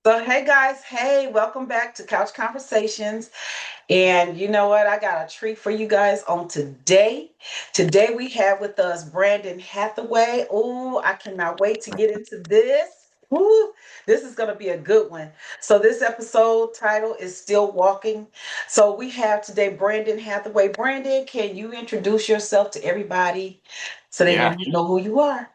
So, hey guys, hey, welcome back to Couch Conversations. And you know what? I got a treat for you guys on today. Today we have with us Brandon Hathaway. Oh, I cannot wait to get into this. Ooh, this is going to be a good one. So, this episode title is Still Walking. So, we have today Brandon Hathaway. Brandon, can you introduce yourself to everybody so they Yeah, know who you are?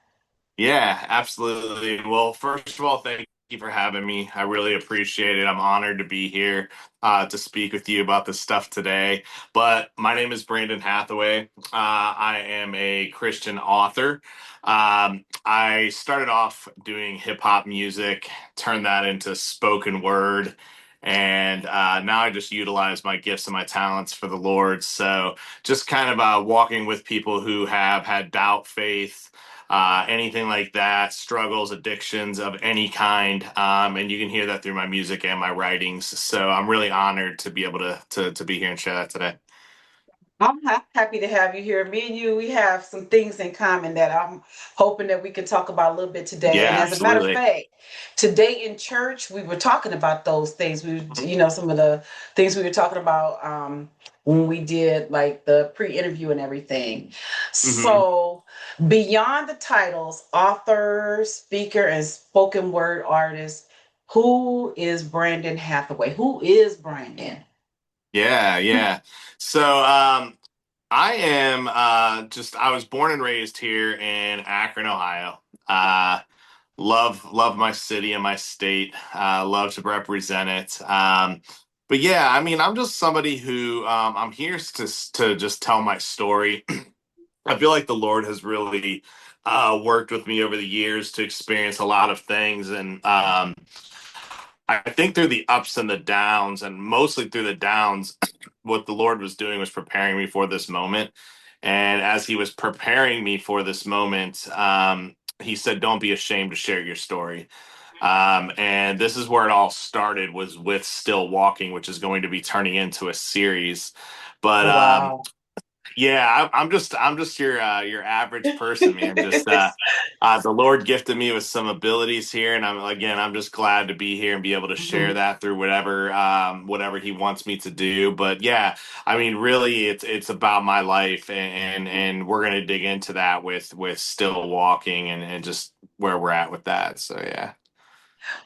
yeah, absolutely. Well, first of all, thank you for having me. I really appreciate it. I'm honored to be here to speak with you about this stuff today. But my name is Brandon Hathaway. I am a Christian author. I started off doing hip hop music, turned that into spoken word. And now I just utilize my gifts and my talents for the Lord. So just kind of walking with people who have had doubt, faith, anything like that, struggles, addictions of any kind. And you can hear that through my music and my writings. So I'm really honored to be able to be here and share that today. Happy to have you here. Me and you, we have some things in common that I'm hoping that we can talk about a little bit today. And Yeah, as a matter of absolutely. fact, today in church, we were talking about those things. Some of the things we were talking about when we did like the pre-interview and everything. Hmm. So, beyond the titles, author, speaker, and spoken word artist, who is Brandon Hathaway? Who is Brandon? Yeah, yeah. So I am I was born and raised here in Akron, Ohio. Uh love my city and my state. Love to represent it. But yeah, I mean, I'm just somebody who I'm here to just tell my story. I feel like the Lord has really worked with me over the years to experience a lot of things, and I think through the ups and the downs, and mostly through the downs, what the Lord was doing was preparing me for this moment. And as He was preparing me for this moment, He said, "Don't be ashamed to share your story." And this is where it all started was with Still Walking, which is going to be turning into a series. But Wow. yeah, I'm just your average person, man. Just the Lord gifted me with some abilities here, and I'm just glad to be here and be able to share Mhm. that through whatever He wants me to do. But yeah, I mean, really, it's about my life, and we're gonna dig into that with Still Walking and just where we're at with that. So yeah.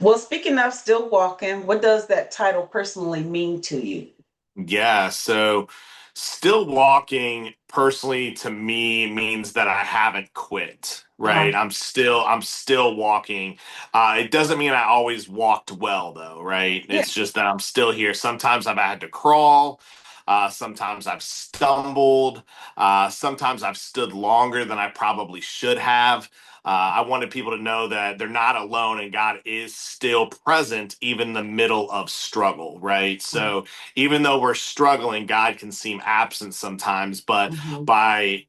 Well, speaking of still walking, what does that title personally mean to you? Yeah, so still walking personally to me means that I haven't quit, Uh-huh. right? I'm still walking. It doesn't mean I always walked well though, right? Yeah. It's just that I'm still here. Sometimes I've had to crawl, sometimes I've stumbled, sometimes I've stood longer than I probably should have. I wanted people to know that they're not alone and God is still present even in the middle of struggle, right? So even though we're struggling, God can seem absent sometimes, but Mhm. by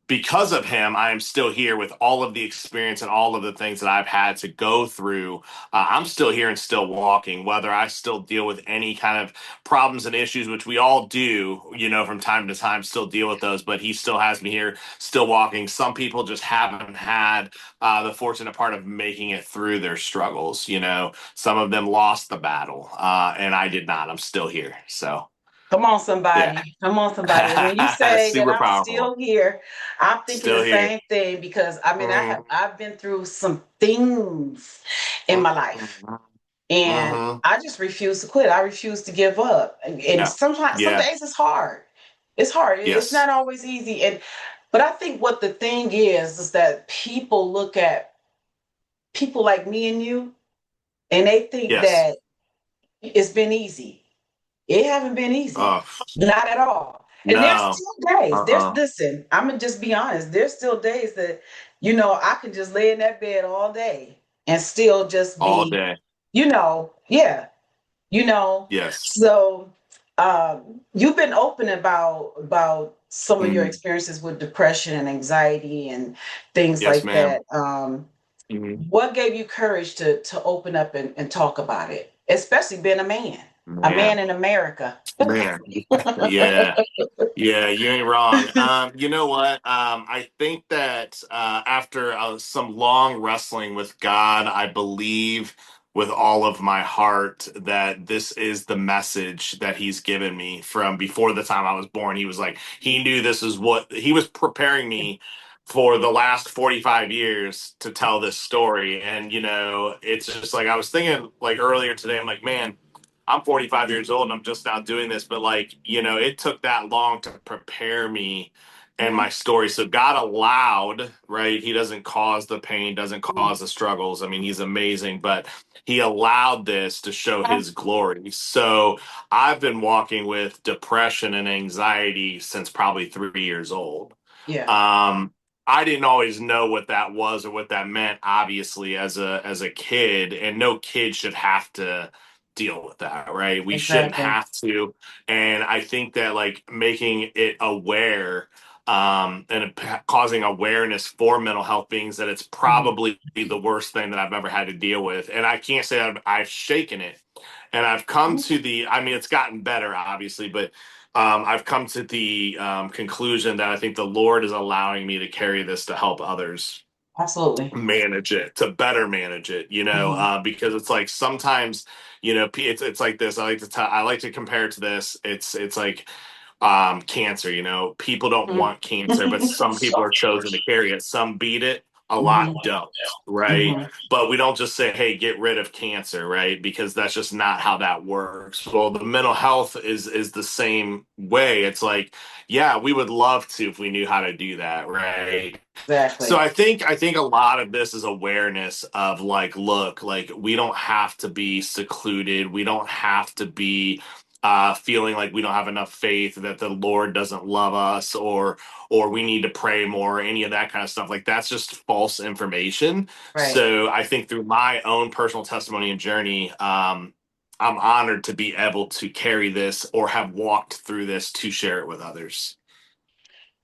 because of him, I am still here with all of the experience and all of the things that I've had to go through. I'm still here and still walking, whether I still deal with any kind of problems and issues, which we all do, from time to time, still deal with those, but he still has me here, still walking. Some people just haven't had the fortunate part of making it through their struggles. Some of them lost the battle, and I did not. I'm still here. So, Come on, yeah. somebody. Come on, somebody. And when you say that Super I'm powerful. still here, I'm thinking the Still here. same thing because I mean Mm-hmm. I've been through some things in my life. And Mm-hmm. I just refuse to quit. I refuse to give up. And Yeah. sometimes some Yeah. days it's hard. It's hard. It's Yes. not always easy. And but I think what the thing is that people look at people like me and you and they think Yes. that it's been easy. It haven't been easy. Oh, Not at all. And there's no. still days. There's Uh-uh. listen, I'm gonna just be honest. There's still days that, I can just lay in that bed all day and still just All be, day. yeah, you know. Yes. So you've been open about some of your Mm. experiences with depression and anxiety and things Yes, like ma'am. that. Hmm. What gave you courage to open up and talk about it, especially being a man Man. in America? Man. Yeah. Yeah, you ain't wrong. You know what? I think that after some long wrestling with God, I believe with all of my heart that this is the message that he's given me from before the time I was born. He was like, he knew this is what he was preparing me for the last 45 years to tell this story. And, it's just like I was thinking like earlier today, I'm like, man, I'm 45 years old and I'm just now doing this, but like, it took that long to prepare me and Mhm. my story. So God allowed, right? He doesn't cause the pain, doesn't Mhm. cause the struggles. I mean, he's amazing, but he allowed this to show his glory. So I've been walking with depression and anxiety since probably 3 years old. Yeah, Um, I didn't always know what that was or what that meant, obviously, as a kid, and no kid should have to deal with that, right? We shouldn't exactly. have to. And I think that like making it aware and causing awareness for mental health beings that it's Mhm. probably the worst thing that I've ever had to deal with. And I can't say I've shaken it. And I've come Mhm. to I mean, it's gotten better, obviously, but I've come to the conclusion that I think the Lord is allowing me to carry this to help others Absolutely. manage it, to better manage it, Mhm. because it's like sometimes, it's like this. I like to compare it to this. It's like cancer, people don't Mhm. want cancer, but some people are chosen to carry it. Some beat it, a lot Mhm. don't, right? Mhm. But we don't just say, hey, get rid of cancer, right? Because that's just not how that works. Well, the mental health is the same way. It's like, yeah, we would love to if we knew how to do that, right? So Exactly. I think a lot of this is awareness of like, look, like we don't have to be secluded. We don't have to be feeling like we don't have enough faith, that the Lord doesn't love us, or we need to pray more, any of that kind of stuff. Like that's just false information. Right. So I think through my own personal testimony and journey, I'm honored to be able to carry this or have walked through this to share it with others.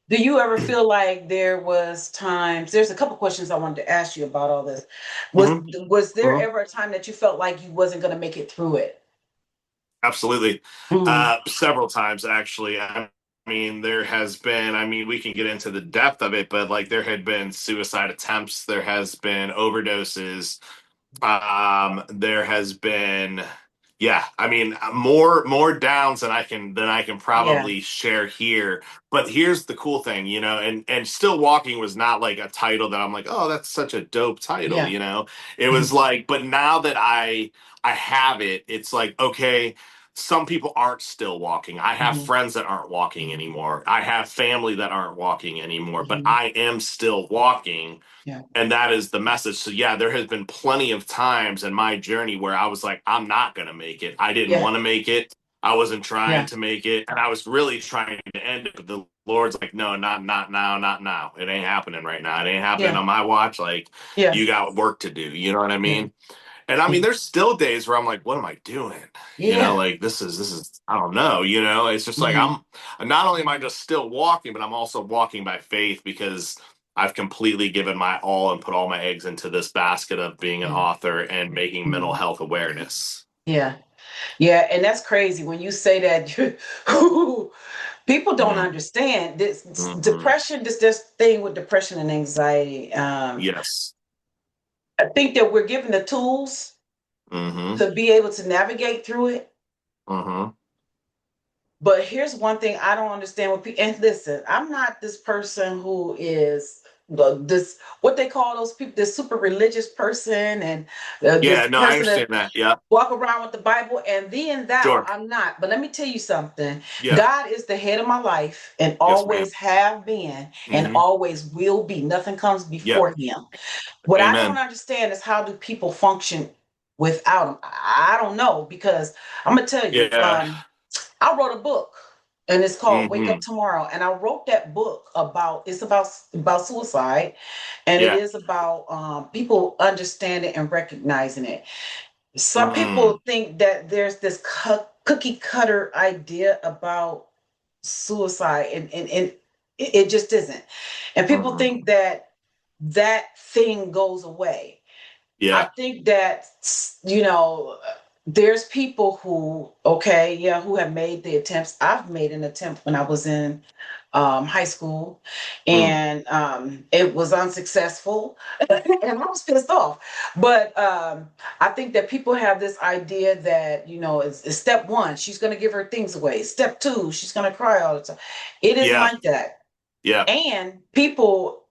Do you ever feel like there was times, there's a couple questions I wanted to ask you about all this. Was Mhm, was there mhm. ever a time that you felt like you wasn't going to make it through it? Absolutely. Mhm. Several times, actually. I mean, there has been, I mean, we can get into the depth of it, but like there had been suicide attempts, there has been overdoses, there has been, yeah, I mean, more downs than I can Yeah. probably share here. But here's the cool thing, and Still Walking was not like a title that I'm like, oh, that's such a dope title, Yeah. It was like, but now that I have it, it's like, okay, some people aren't still walking. I have Mhm. friends that aren't walking anymore. I have family that aren't walking anymore, but Mhm. I am still walking, Yeah. and that is the message. So yeah, there has been plenty of times in my journey where I was like, I'm not going to make it. I didn't Yeah. want to make it. I wasn't trying Yeah. to make it, and I was really trying to end it, but the Lord's like, no, not now, not now. It ain't happening right now. It ain't happening Yeah. on my watch. Like, Yeah. you got work to do. You know what I Yeah. mean? And I mean, there's still days where I'm like, what am I doing? Yeah. Like this is I don't know, it's just like Mhm. I'm not only am I just still walking, but I'm also walking by faith because I've completely given my all and put all my eggs into this basket of being an Yeah. author and making mental Mhm. health awareness. Yeah. Yeah, and that's crazy when you say that. People don't Mm, understand this hmm. depression. This thing with depression and anxiety. Yes. I think that we're given the tools Mm-hmm. to be able to navigate through it. Mm-hmm. But here's one thing I don't understand with people. And listen, I'm not this person who is this what they call those people, this super religious person, and Yeah, this no, I person that understand that. Yeah. walk around with the Bible and thee and thou. Sure. I'm not. But let me tell you something. Yeah. God is the head of my life and Yes, ma'am. always have been and Mm-hmm. always will be. Nothing comes Yep. before him. What I don't Amen. understand is how do people function without him? I don't know because I'm gonna tell you. Yeah. I wrote a book and it's called Wake Up Mm-hmm. Tomorrow. And I wrote that book about suicide and it Yeah. is about people understanding and recognizing it. Some Mm. people think that there's this cookie cutter idea about suicide and it just isn't. And people Mm-hmm. think that that thing goes away. I Yeah. think that, you know, there's people who, okay, yeah, who have made the attempts. I've made an attempt when I was in high school, Mm. and it was unsuccessful, and I was pissed off. But I think that people have this idea that, it's step one, she's going to give her things away. Step two, she's going to cry all the time. It isn't Yeah. like that. Yeah. And people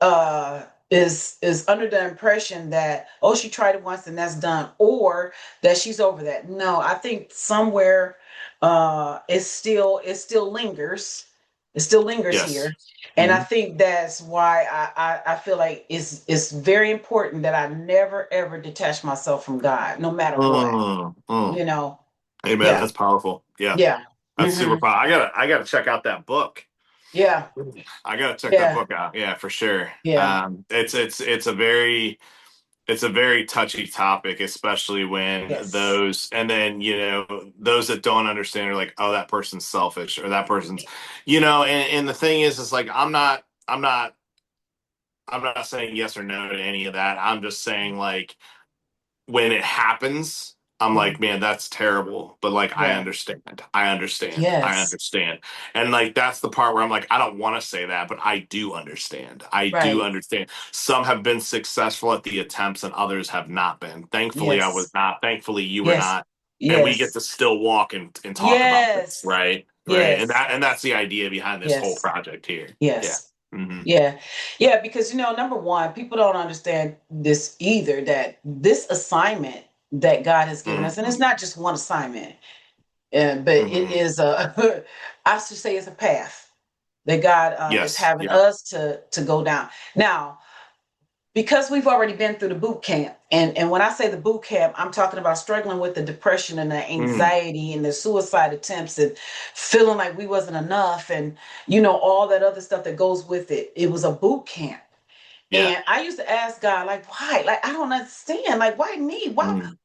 is under the impression that, oh, she tried it once and that's done, or that she's over that. No, I think somewhere it still lingers. It still lingers Yes. here. And I Hmm. think that's why I feel like it's very important that I never ever detach myself from God, no matter what. Mm. Mm. You know. Hey man, Yeah. that's powerful. Yeah. Yeah. That's super Mm-hmm. powerful. I gotta check out that book. Yeah. I gotta check that Yeah. book out. Yeah, for sure. Yeah. It's a very touchy topic, especially when Yes. and then, those that don't understand are like, oh, that person's selfish or that person's, and the thing is like, I'm not saying yes or no to any of that. I'm just saying like, when it happens, I'm like, Mhm. man, that's terrible. But like, I Yeah. understand. I understand. I Yes. understand. And like, that's the part where I'm like, I don't want to say that, but I do understand. I do Right. understand. Some have been successful at the attempts and others have not been. Thankfully, I was Yes. not. Thankfully, you were Yes. not. And we get Yes. to still walk and talk about this, Yes. right? Right. And Yes. that's the idea behind this whole Yes. project here. Yeah. Yes. Hmm. Yeah. Yeah. Because, number one, people don't understand this either, that this assignment that God has given us, and it's Hmm. not just one assignment, but it Hmm. is I should say it's a path that God is Yes. having Yeah. us to go down. Now, because we've already been through the boot camp, and when I say the boot camp, I'm talking about struggling with the depression and the Mm. anxiety and the suicide attempts and feeling like we wasn't enough, and all that other stuff that goes with it. It was a boot camp. Yeah. And I used to ask God, like, why? Like, I don't understand. Like, why me? Why? Mm.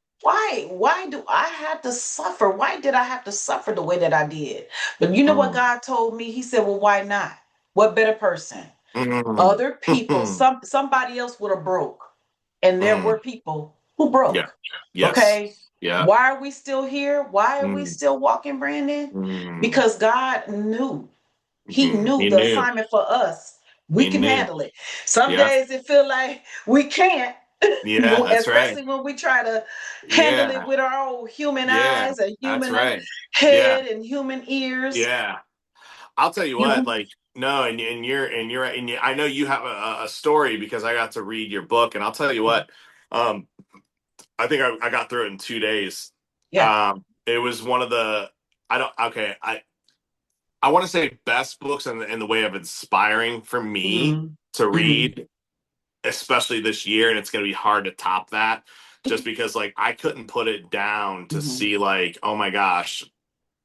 Why do I have to suffer? Why did I have to suffer the way that I did? But you know what Mm. God told me? He said, well, why not? What better person? Mm. Other people, somebody else would have broke. And there Mm. were people who Yeah. broke. Yes. Okay. Yeah. Why are we still here? Why are we Mm. still walking, Brandon? Mm. Because God knew. He Mhm. knew He the knew. assignment for us. We He can knew. handle it. Some Yeah. days it feel like we can't, Yeah. That's right. especially when we try to handle it Yeah. with our own human Yeah. eyes and That's human right. Yeah. head and human ears. Yeah. I'll tell you You what. know. Like, no, I know you have a story because I got to read your book, and I'll tell you what. Um, I think I got through it in 2 days. Yeah. It was one of the. I don't. Okay. I want to say best books in the way of inspiring for me Hmm. to Hmm. read, especially this year, and it's going to be hard to top that just because like I couldn't put it down to Hmm. see like, oh my gosh,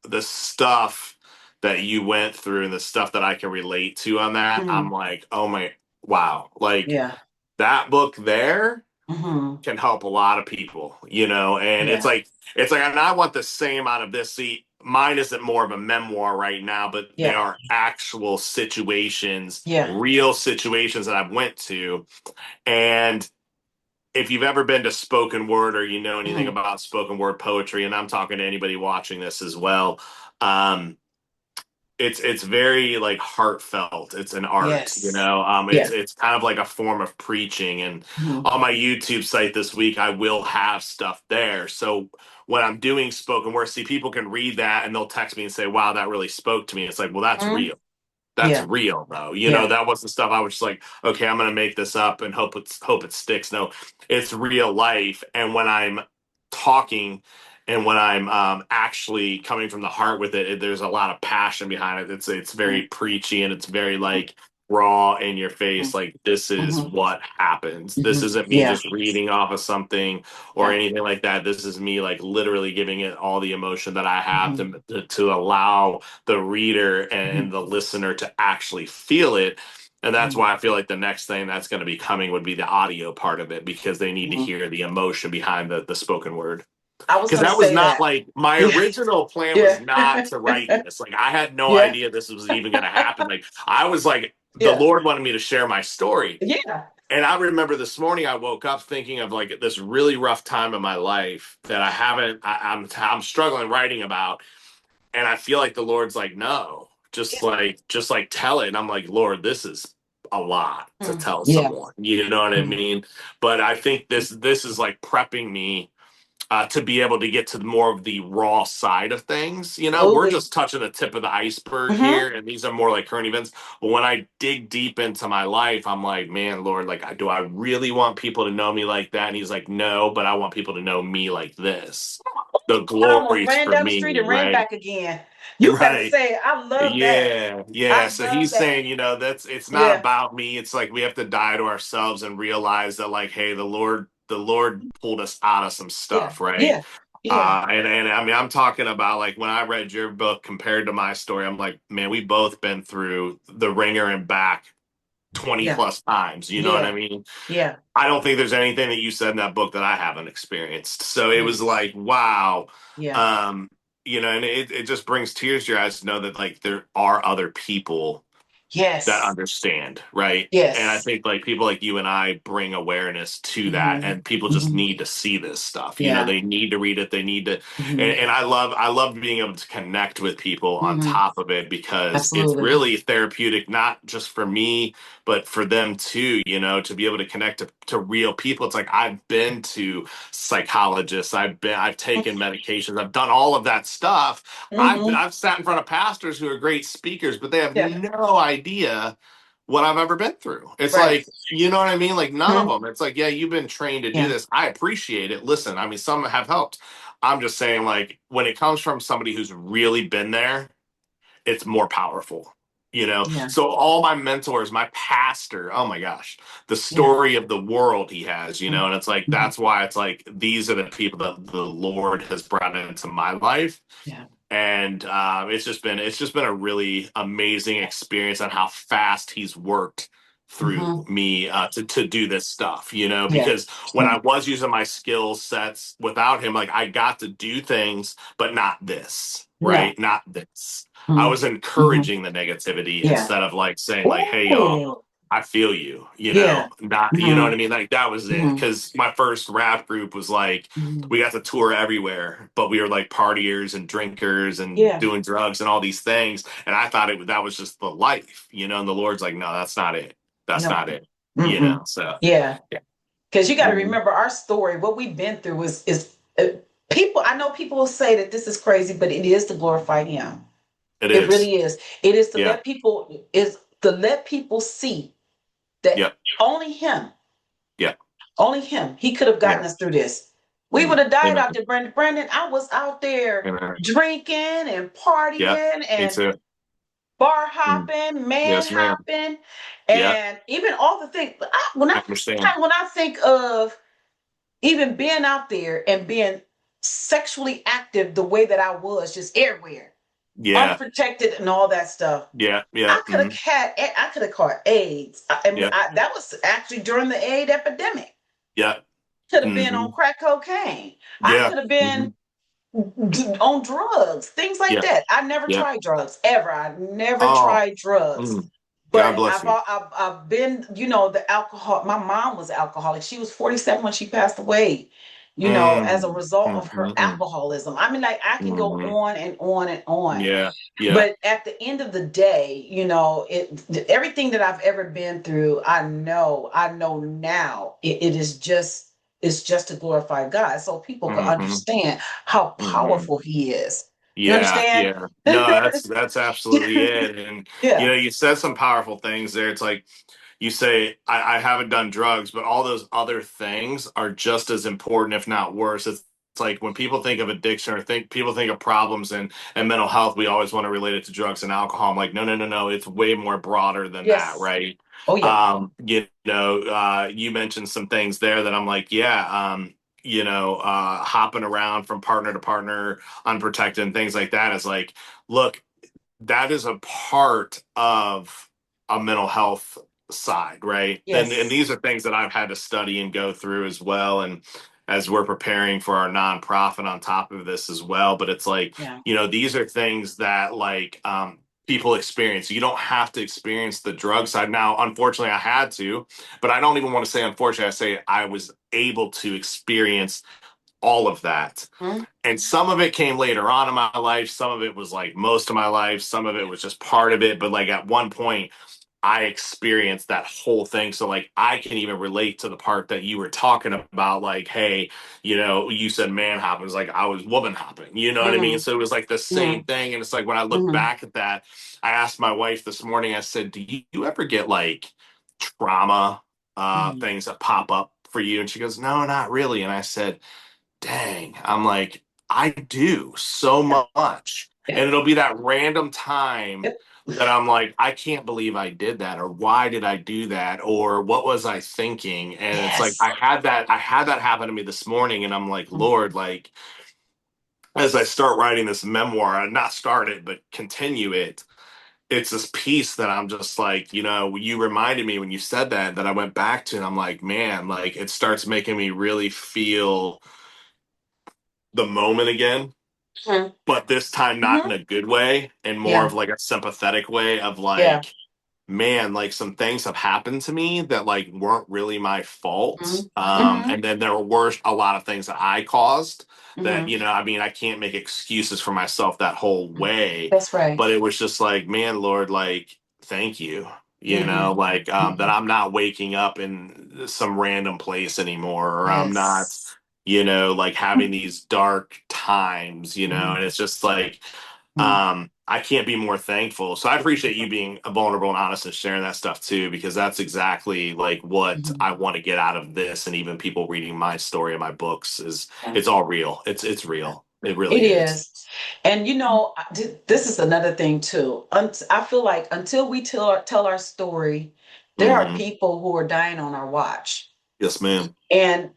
the stuff that you went through and the stuff that I can relate to on that. I'm Hmm. like, oh my, wow, like Yeah. that book there Hmm. can help a lot of people, and it's Yeah. like and I want the same out of this. See, mine isn't more of a memoir right now, but they Yeah. are actual situations, Yeah. real situations that I've went to. And if you've ever been to spoken word or you know anything Hmm. about spoken word poetry, and I'm talking to anybody watching this as well, um, it's very like heartfelt. It's an art, Yes. it's Yeah. it's kind of like a form of preaching. And Hmm. on my YouTube site this week I will have stuff there, so when I'm doing spoken word, see, people can read that and they'll text me and say, wow, that really spoke to me. It's like, well, that's Hmm. real. That's Yeah. real though. Yeah. That wasn't stuff I was just like, okay, I'm gonna make this up and hope it sticks. No, it's real life. And when I'm talking and when I'm actually coming from the heart with there's a lot of passion behind it. It's very preachy and it's very like raw in your face. Like, this is Hmm. what happens. This Hmm. isn't me Yeah. just reading off of something or Yeah. anything like that. This is me like literally giving it all the emotion that I have Hmm. to allow the reader Hmm. and the listener to actually feel it. And that's Hmm. why I feel like the next thing that's going to be coming would be the audio part of it, because they need to Hmm. hear the emotion behind the spoken word. I was Because going to that was say not that. like my Yeah. original plan was Yeah. not to write this. Like, I had no Yeah. idea this was even going to happen. Like, I was like, the Yeah. Lord wanted me to share my story. Yeah. And I remember this morning I woke up thinking of like this really rough time in my life that I haven't I'm struggling writing about, and I feel like the Lord's like, no, just like tell it. And I'm like, Lord, this is a lot to Mm. tell Yeah. someone. You know what I Mm. mean? But I think this is like prepping me to be able to get to more of the raw side of things. We're Absolutely. just touching the tip of the iceberg Hmm. here, and these are more like current events. But when I dig deep into my life, I'm like, man, Lord, like, do I really want people to know me like that? And He's like, no, but I want people to know me like this. The I almost glory's ran for down the street me, and ran right? back again. You better Right. say it. I love that. Yeah, yeah. I So love he's that. saying, that's it's not Yeah. about me. It's like we have to die to ourselves and realize that, like, hey, the Lord pulled us out of some Yeah. stuff, right? Yeah. Yeah. And I mean, I'm talking about like when I read your book compared to my story, I'm like, man, we both been through the ringer and back 20 Yeah. plus times. You know what I Yeah. mean? Yeah. I don't think there's anything that you said in that book that I haven't experienced. So it was Yes. like, wow. Yeah. Um, and it just brings tears to your eyes to know that like there are other people that Yes. understand, right? And I Yes. think like people like you and I bring awareness to that, Hmm. and people just Hmm. need to see this stuff. Yeah. They need to read it. They need to, Hmm. and I love being able to connect with people on Hmm. top of it because it's Absolutely. really therapeutic, not just for me, but for them too. To be able to connect to real people. It's like I've been to psychologists, I've taken medications, I've done all of that stuff. Hmm. I've sat in front of pastors who are great speakers, but they have Yeah. no idea what I've ever been through. It's Right. like, you know what I mean? Like none of Hmm. them. It's like, yeah, you've been trained to do Yeah. this. I appreciate it. Listen, I mean, some have helped. I'm just saying, like, when it comes from somebody who's really been there, it's more powerful. Yeah. So all my mentors, my pastor, oh my gosh, the Yeah. story of the world he has, and it's like Hmm. that's why it's like these are the people that the Lord has brought into my life, Yeah. and it's just been a really amazing experience on how fast he's worked through Hmm. me to do this stuff, Yeah. because when I was using my skill sets without him, like I got to do things, but not this, Yeah. right? Not this. I Hmm. was Hmm. encouraging the negativity Yeah. instead of like saying like, hey y'all, Ooh. I feel you, Yeah. not, you know Hmm. what I mean? Like that was it. Hmm. Cause my first rap group was like, Hmm. we got to tour everywhere, but we were like partiers and drinkers and Yeah. doing drugs and all these things. And I thought that was just the life, and the Lord's like, no, that's not it. That's No. not it. Mm-mm. So Yeah. yeah. Because you got to Mhm. remember our story. What we've been through is people. I know people will say that this is crazy, but it is to glorify Him. It It is. really is. It Yeah. is to let people see that Yep. only Him, Yep. only Him, He could have Yeah. gotten us through this. We would Mm. have died Amen. out there, Brandon. Brandon, I was out there Amen. drinking and Yeah. partying Me and too. bar Mm. hopping, man Yes, ma'am. hopping, Yeah. and even all the things. But when I I understand. when I think of even being out there and being sexually active the way that I was, just everywhere, Yeah. unprotected and all that stuff. Yeah. Yeah. Mm. I could have caught AIDS. Yeah. That was actually during the AIDS epidemic. Yeah. Could have been Hmm. on crack cocaine. I Yeah. could have Hmm. been on drugs, things like Yeah. that. I never Yeah. tried drugs ever. I never Oh. tried drugs. Mm. God But bless you. I've been, the alcohol. My mom was alcoholic. She was 47 when she passed away, as a Mm. result of her Mm-mm-mm. alcoholism. I mean, like I can go Mm-hmm. on and on and on. Yeah. Yeah. But at the end of the day, everything that I've ever been through, I know now it is just it's just to glorify God, so people can Mm-hmm. understand how Mm-hmm. powerful He is. You Yeah, understand? yeah. No, that's absolutely it. And Yeah. you said some powerful things there. It's like you say, I haven't done drugs, but all those other things are just as important, if not worse. It's like when people think of addiction or people think of problems and mental health, we always want to relate it to drugs and alcohol. I'm like, no, no, no, no. It's way more broader than that, Yes. right? Oh yeah. You mentioned some things there that I'm like, yeah, hopping around from partner to partner unprotected and things like that is like, look, that is a part of a mental health side, right? And Yes. these are things that I've had to study and go through as well. And as we're preparing for our nonprofit on top of this as well. But it's like, Yeah. these are things that like people experience. You don't have to experience the drug side. Now, unfortunately, I had to, but I don't even want to say unfortunately. I say I was able to experience all of that. Mhm. And some of it came later on in my life. Some of it was like most of my life. Some of it was just part of it. But like at one point, I experienced that whole thing. So like I can even relate to the part that you were talking about, like, hey, you said man hopping. It was like I was woman hopping, you know what I mean? Mhm. So it was like the same Mhm. thing. And it's like when I look Mhm. back at that, I asked my wife this morning, I said, do you ever get like trauma Mhm. things that pop up for you? And she goes, no, not really. And I said, dang, I'm like, I do so Yep. much. And Yep. it'll be that random time Yep. that I'm like, I can't believe I did that, or why did I do that, or what was I thinking? And it's like Yes. I had that happen to me this morning, and I'm like, Mhm. Lord, like as I start writing this memoir, not start it, but continue it, it's this piece that I'm just like, you reminded me when you said that I went back to, and I'm like, man, like it starts making me really feel the moment again, Mhm. but this time not in Mhm. a good way and more Yeah. of like a sympathetic way of Yeah. like, man, like some things have happened to me that like weren't really my fault. Mhm. Mhm. And then there were a lot of things that I caused that, Mhm. I mean, I can't make excuses for myself that whole way, That's right. but it was just like, man, Lord, like, thank you. Mhm. Like that Mhm. I'm not waking up in some random place anymore, or I'm not, Yes. like having these dark times, Mhm. and it's just like, Mhm. I can't be more thankful. So I appreciate you being vulnerable and honest and sharing that stuff too, because that's exactly like what Mhm. I want to get out of this. And even people reading my story and my books is Yeah. it's all real. It's real. It It really is. is. And this is another thing too. I feel like until we tell our story, there are Hmm. people who are dying on our watch. Yes, ma'am. And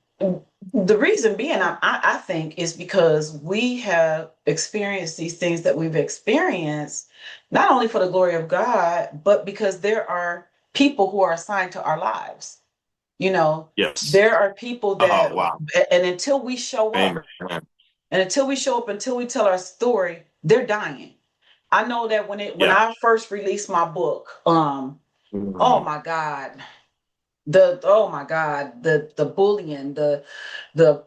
the reason being, I think, is because we have experienced these things that we've experienced, not only for the glory of God, but because there are people who are assigned to our lives. You know, Yes. there are people Oh, that, wow. and until we show up, Amen. until we tell our story, they're dying. I know that when Yeah. I first released my book, oh Hmm. my God, the bullying, the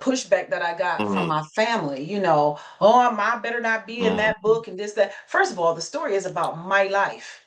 pushback that I got from Hmm. my family, oh, I better not be in that Hmm. book and this, that. First of all, the story is about my life.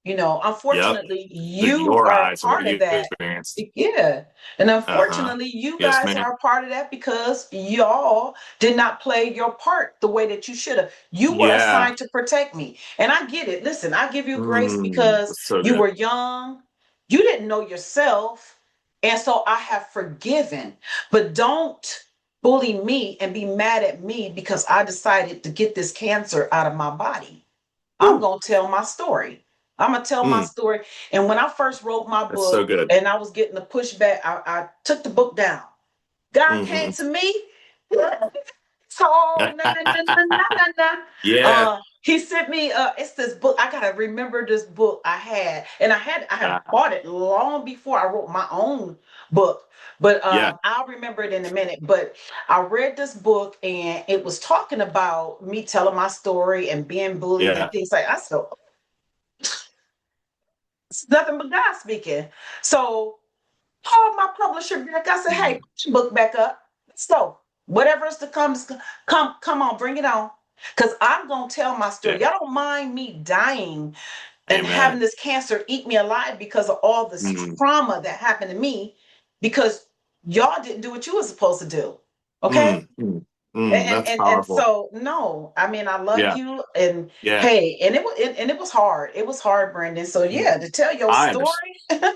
Yep. Unfortunately, Through you your are a eyes and what part of you've that. experienced. Yeah. And Uh-huh. unfortunately, you Yes, guys ma'am. are a part of that because y'all did not play your part the way that you should have. You were Yeah. assigned to protect me. And I get it. Listen, I give you grace Mm, because that's so you good. were young, you didn't know yourself. And so I have forgiven. But don't bully me and be mad at me because I decided to get this cancer out of my body. I'm Woo. going to tell my story. I'm going to tell my Mm, story. And when I first wrote my that's so book good. and I was getting the pushback, I took the book down. God came Hmm. to me. So, na, na, na, na, na, na, na. Yeah. He sent me, it's this book. I got to remember this book I had. And I had Uh, bought it long before I wrote my own book. But yeah. I'll remember it in a minute. But I read this book and it was talking about me telling my story and being bullied and Yeah. things like I said, it's nothing but God speaking. So called my publisher back. I said, hey, Mhm. put your book back up. Let's go. Whatever is to come, come on, bring it on. Because I'm gonna tell my story. Yeah. Y'all don't mind me dying and having Amen. this cancer eat me alive because of all this Mm, trauma that happened to me because y'all didn't do what you were supposed to do. Okay? mm, mm, And that's and and powerful. so no, I mean I love Yeah. you and Yeah. hey, and it was hard. It was hard, Brandon. So Mm, yeah, to tell your I understand. story,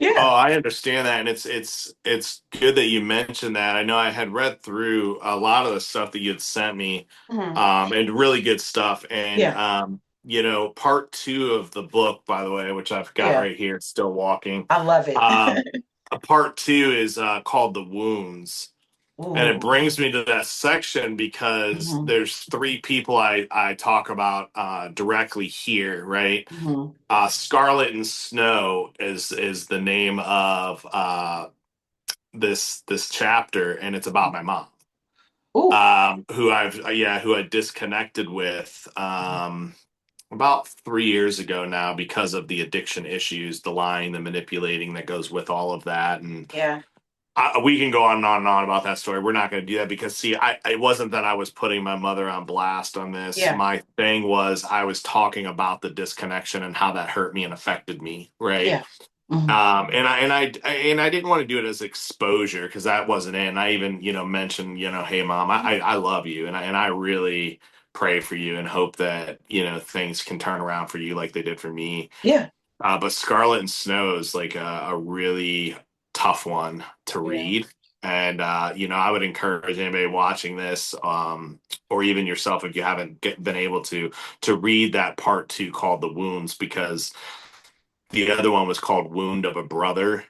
Oh, yeah. I understand that, and it's good that you mentioned that. I know I had read through a lot of the stuff that you had sent me, Mhm. and really good stuff. And Yeah, part two of the book, by the way, which I've got yeah. right here, it's still walking. I love it. Um, a part two is called "The Wounds." And it Ooh. brings me to that section because Mhm, there's three people I talk about directly here, right? mhm. Scarlet and Snow is the name of this chapter, and it's about my mom, Ooh. who I disconnected with. about 3 years ago now because of the addiction issues, the lying, the manipulating that goes with all of that. And Yeah. we can go on and on and on about that story. We're not going to do that because, see, it wasn't that I was putting my mother on blast on this. Yeah. My thing was I was talking about the disconnection and how that hurt me and affected me, right? Yeah. Hmm. And I didn't want to do it as exposure because that wasn't it. And I even, mentioned, hey mom, I love you and I really pray for you and hope that, things can turn around for you like they did for me. Yeah. But Scarlet and Snow is like a really tough one to Yeah. read. And I would encourage anybody watching this, or even yourself, if you haven't been able to read that part two called "The Wounds," because the other one was called Wound of a Brother,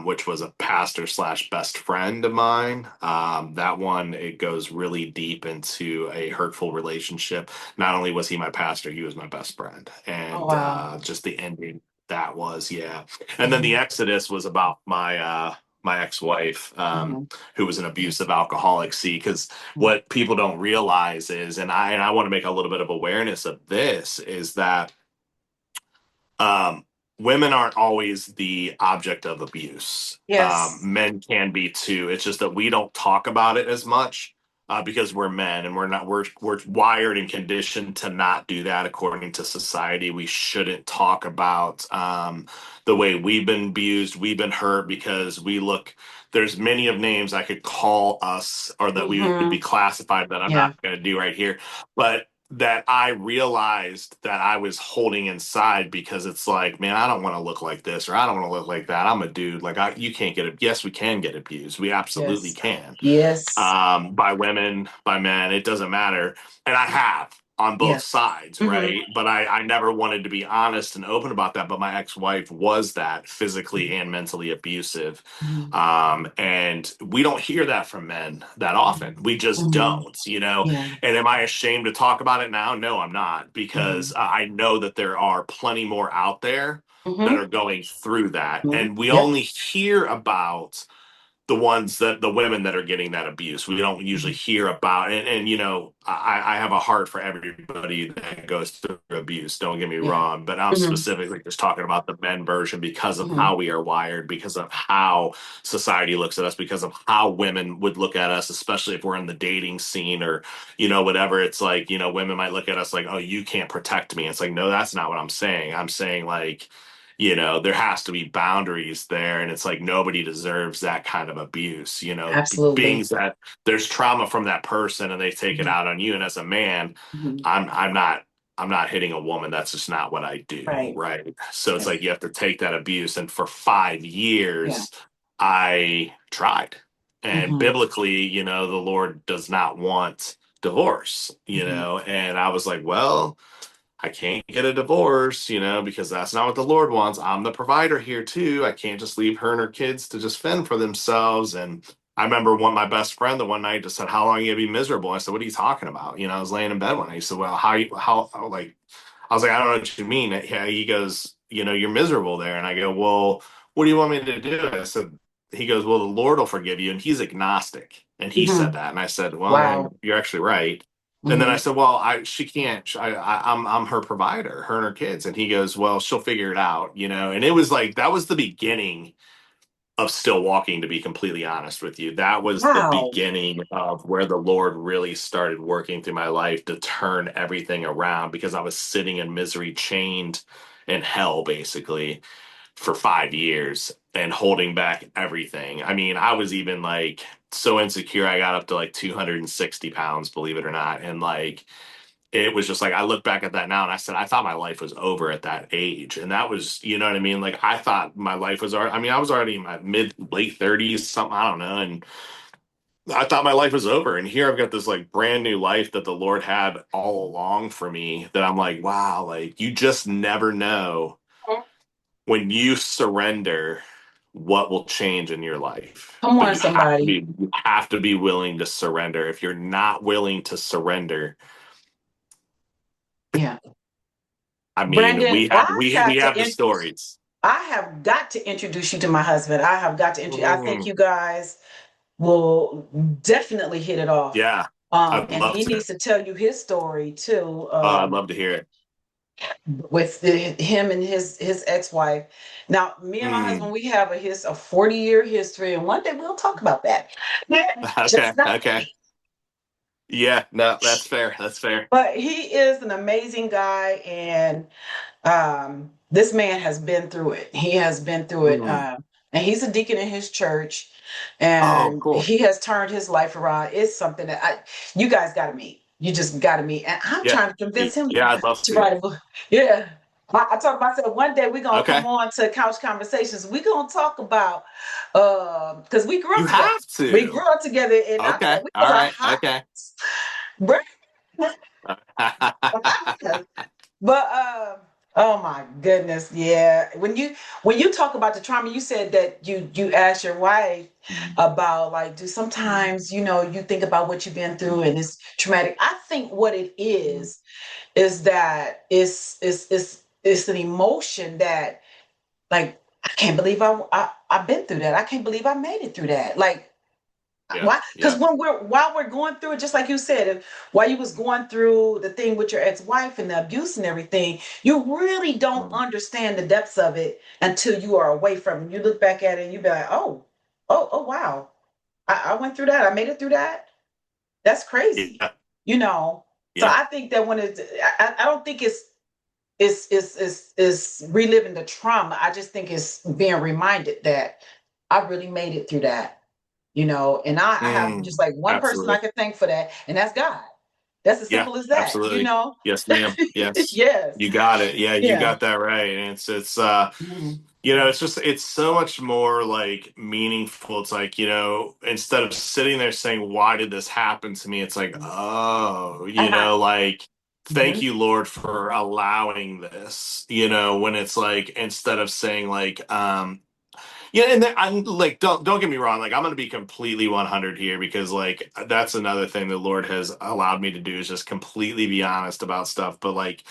which was a pastor slash best friend of mine. That one, it goes really deep into a hurtful relationship. Not only was he my pastor, he was my best friend. Oh And wow. just the ending that was, yeah. And then the Hmm. Exodus was about my ex-wife, Hmm. who was an abusive alcoholic. See, because what people don't realize is, and I want to make a little bit of awareness of this, is that um, women aren't always the object of abuse. Yes. Men can be too. It's just that we don't talk about it as much because we're men and we're wired and conditioned to not do that according to society. We shouldn't talk about the way we've been abused, we've been hurt because we look. There's many of names I could call us or that we would Hmm. be classified that I'm Yeah. not going to do right here, but that I realized that I was holding inside because it's like, man, I don't want to look like this or I don't want to look like that. I'm a dude. Like, you can't get it. Yes, we can get abused. We absolutely Yes. can. Yes. By women, by men, it doesn't matter. And I have on both Yeah. sides, Hmm. right? But I never wanted to be honest and open about that. But my ex-wife was that physically and mentally abusive. Hmm. And we don't hear that from men that often. We just Hmm. don't. Yeah. And am I ashamed to talk about it now? No, I'm not, because Hmm. I know that there are plenty more out there that Hmm. are going through that. Hmm. And we Yep. only hear about the women that are getting that abuse. We don't usually Hmm. hear about it. And I have a heart for everybody that goes through abuse. Don't get me Yeah. wrong, but I'm Hmm. specifically just talking about the men version because of Hmm. how we are wired, because of how society looks at us, because of how women would look at us, especially if we're in the dating scene or whatever. It's like women might look at us like, oh, you can't protect me. It's like, no, that's not what I'm saying. I'm saying like there has to be boundaries there. And it's like nobody deserves that kind of abuse, being Absolutely. that there's trauma from that person and they take it Hmm. out on you. And as a man, Hmm. I'm not hitting a woman. That's just not what I do. Right. Right. So it's Right. like you have to take that abuse. And for Yeah. 5 years, I tried. And Hmm. biblically, the Lord does not want divorce, Hmm. and I was like, well, I can't get a divorce, because that's not what the Lord wants. I'm the provider here too. I can't just leave her and her kids to just fend for themselves. And I remember my best friend the one night just said, "How long are you gonna be miserable?" I said, "What are you talking about?" I was laying in bed one night. He said, "Well, like?" I was like, "I don't know what you mean." Yeah, he goes, "You're miserable there." And I go, "Well, what do you want me to do?" I said, he goes, "Well, the Lord will forgive you." And he's agnostic. And he said Hmm. that. And I said, "Well, Wow. you're actually right." And then I Hmm. said, "Well, she can't. I'm her provider, her and her kids." And he goes, "Well, she'll figure it out." And it was like that was the beginning of still walking. To be completely honest with you, that was the Wow. beginning of where the Lord really started working through my life to turn everything around because I was sitting in misery, chained in hell, basically for 5 years and holding back everything. I mean, I was even like so insecure. I got up to like 260 pounds, believe it or not. And like, it was just like, I look back at that now and I said, I thought my life was over at that age. And that was, you know what I mean? Like, I thought my life was already, I mean, I was already in my late 30s, something, I don't know. And I thought my life was over. And here I've got this like brand new life that the Lord had all along for me that I'm like, wow, like, you just never know when you surrender what will change in your life, Come but on, somebody. you have to be willing to surrender. If you're not willing to surrender, Yeah. I mean, Brandon, we have we have the stories. I have got to introduce you to my husband. I have got to I think Mm, you guys will definitely hit it off. yeah, I'd And love he to. needs to tell you his story too. I'd love to hear it. with him and his ex-wife. Now, me and my husband, Mm. we have a 40-year history, and one day we'll talk about that. Okay. Just not Okay. today. Yeah. No, that's fair. That's fair. But he is an amazing guy, and this man has been through it. He has been through it. Mm. And he's a deacon in his church, Oh, and cool. he has turned his life around. It's something that you guys got to meet. You just got to meet. And I'm Yeah. trying to convince him Yeah. I'd love to to. write a book. Yeah. I told myself one day we're gonna come Okay. on to Couch Conversations. We're gonna talk about because we grew You up together. have We to. grew up together, and I Okay. we was All a right. hot Okay. But oh my goodness, yeah. When you talk about the trauma, you said that you asked your wife about like, do sometimes you think about what you've been through and it's traumatic. I think what it is that it's an emotion that like I can't believe I've been through that. I can't believe I made it through that. Like Yeah. why? Because Yeah. while we're going through it, just like you said, while you was going through the thing with your ex-wife and the abuse and everything, you really don't Mm. understand the depths of it until you are away from it. You look back at it and you be like, oh wow, I went through that. I made it through that. That's crazy, Yeah. you know. So Yeah. I think that when I don't think it's reliving the trauma. I just think it's being reminded that I really made it through that, and I have just Mm. like one person I Absolutely. can thank for that, and that's God. That's as Yeah. simple as that, you Absolutely. know. Yes, ma'am. Yes. Yes. You got it. Yeah, you Yeah. got that right. And it's Mhm. it's just it's so much more like meaningful. It's like, instead of sitting there saying, why did this happen to me? It's like, oh, Uh-huh. like thank Mhm. you, Lord, for allowing this, when it's like instead of saying like, yeah, and then I'm like, don't get me wrong. Like, I'm going to be completely 100 here because like that's another thing the Lord has allowed me to do is just completely be honest about stuff. But like,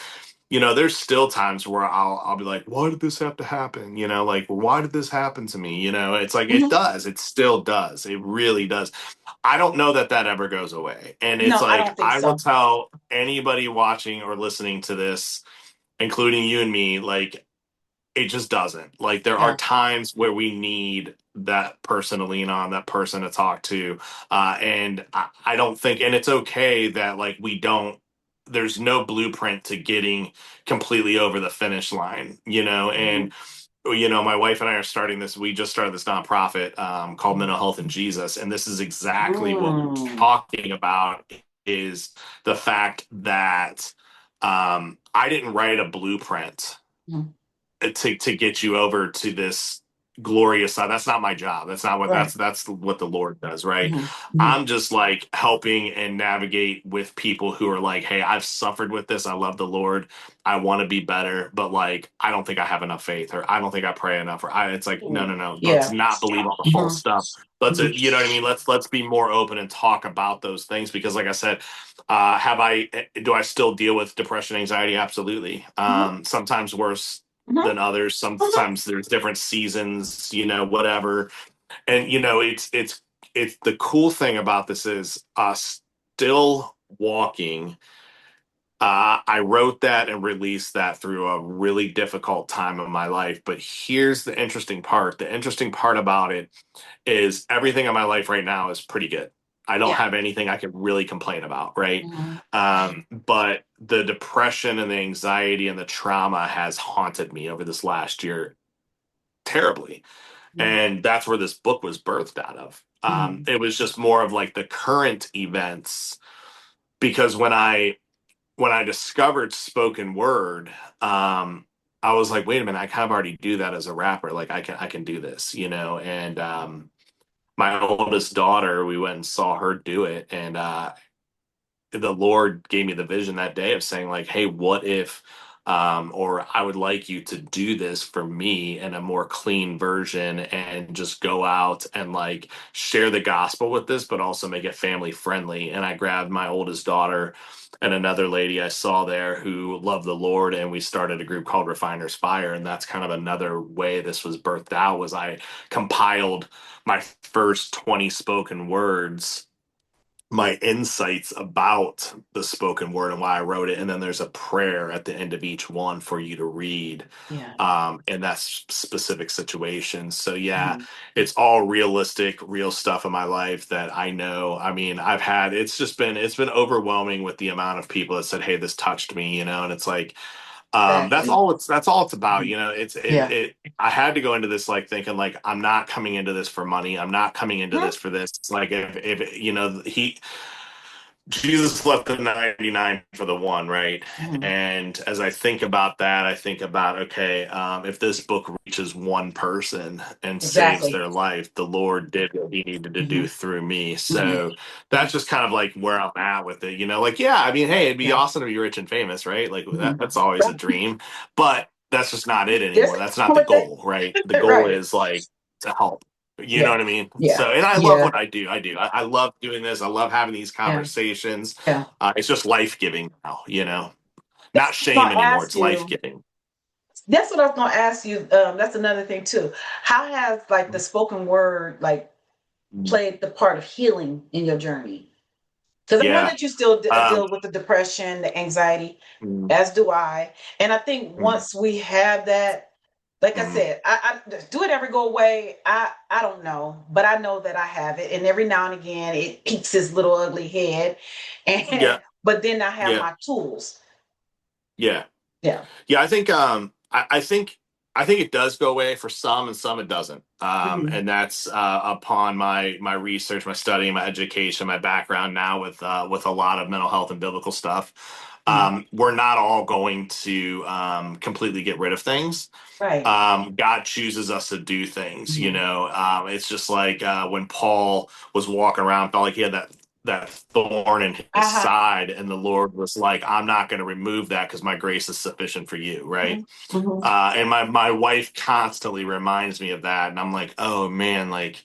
there's still times where I'll be like, why did this have to happen? Like why did this happen to me? It's like it Mhm. does. It still does. It really does. I don't know that that ever goes away. And it's No, I like don't think I will so. tell anybody watching or listening to this, including you and me, like it just doesn't. Like there are Yeah. times where we need that person to lean on, that person to talk to, and I don't think, and it's okay that like we don't. There's no blueprint to getting completely over the finish line, Mhm. and my wife and I are starting this. We just started this nonprofit called Mental Health and Jesus, and this is exactly what we're Mm. talking about. Is the fact that I didn't write a blueprint Mhm. to get you over to this glorious side. That's not my job. That's not what Right. that's what the Lord does, right? Mhm. Mhm. I'm just like helping and navigate with people who are like, hey, I've suffered with this. I love the Lord. I want to be better, but like I don't think I have enough faith, or I don't think I pray enough, or it's like no, no, no. Let's Yeah. not believe all the false Mhm. stuff. Let's Mhm. you know what I mean. Let's be more open and talk about those things because, like I said, do I still deal with depression, anxiety? Absolutely. Mhm. Sometimes worse Mhm. than others. Mhm. Sometimes there's different seasons, whatever. And it's the cool thing about this is us still walking. I wrote that and released that through a really difficult time of my life. But here's the interesting part. The interesting part about it is everything in my life right now is pretty good. I don't Yeah. have anything I can really complain about, right? Mhm. But the depression and the anxiety and the trauma has haunted me over this last year terribly. Mhm. And that's where this book was birthed out of. Mhm. It was just more of like the current events because when I discovered spoken word, I was like, wait a minute, I kind of already do that as a rapper. Like I can do this, and my oldest daughter, we went and saw her do it, and the Lord gave me the vision that day of saying, like, hey, what if, or I would like you to do this for me in a more clean version and just go out and like share the gospel with this, but also make it family friendly. And I grabbed my oldest daughter and another lady I saw there who loved the Lord, and we started a group called Refiner's Fire. And that's kind of another way this was birthed out was I compiled my first 20 spoken words my insights about the spoken word and why I wrote it. And then there's a prayer at the end of each one for you to read Yeah. in that specific situation. So yeah, Mhm. it's all realistic, real stuff in my life that I know. I mean, it's been overwhelming with the amount of people that said, "Hey, this touched me," and it's like, Exactly. that's all it's about. Mhm. It Yeah. it I had to go into this like thinking like I'm not coming into this for money. I'm not coming into Mhm. this for this. It's like if he Jesus left the 99 for the one, right? Mhm. And as I think about that, I think about, okay, if this book reaches one person and saves Exactly. their life, the Lord did what he needed to do Mhm. through me. Mhm. So that's just kind of like where I'm at with it. Like, yeah, I mean, hey, it'd be Yeah. awesome to be rich and famous, right? Like Mhm. that's always a dream, but that's just not it This anymore. is That's not the what they goal, right? The goal right. is like to help. You know Yeah. what I mean? Yeah. So, and I love Yeah. what I do. I love doing this. I love having these Yeah. conversations. Yeah. It's just life giving now. That's Not what I was shame gonna anymore. ask It's life you. giving. That's what I was gonna ask you. That's another thing too. How has like the spoken word like Mm. played the part of healing in your journey? Because I know Yeah. that you still Um, deal with the depression, the anxiety, mm, as do I. And I think mm, once we have that, like I mm. said, do it ever go away. I don't know, but I know that I have it, and every now and again it peeks its little ugly head, and Yeah. but then I have Yeah. my tools. Yeah. Yeah. Yeah, I think it does go away for some and some it doesn't. Mhm. And that's upon my research, my study, my education, my background now with a lot of mental health and biblical stuff. Mhm. We're not all going to completely get rid of things. Right. God chooses us to do things. Mhm. It's just like when Paul was walking around, felt like he had that thorn in his Uh-huh. side, and the Lord was like, "I'm not going to remove that because my grace is sufficient for you." Right? Mhm. Mhm. And my wife constantly reminds me of that, and I'm like, "Oh man, like."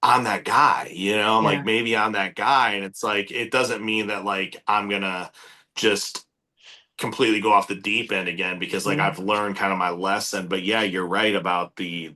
I'm that guy, I'm like, Yeah. maybe I'm that guy. And it's like, it doesn't mean that like I'm gonna just completely go off the deep end again because like Mhm. I've learned kind of my lesson. But yeah, you're right about the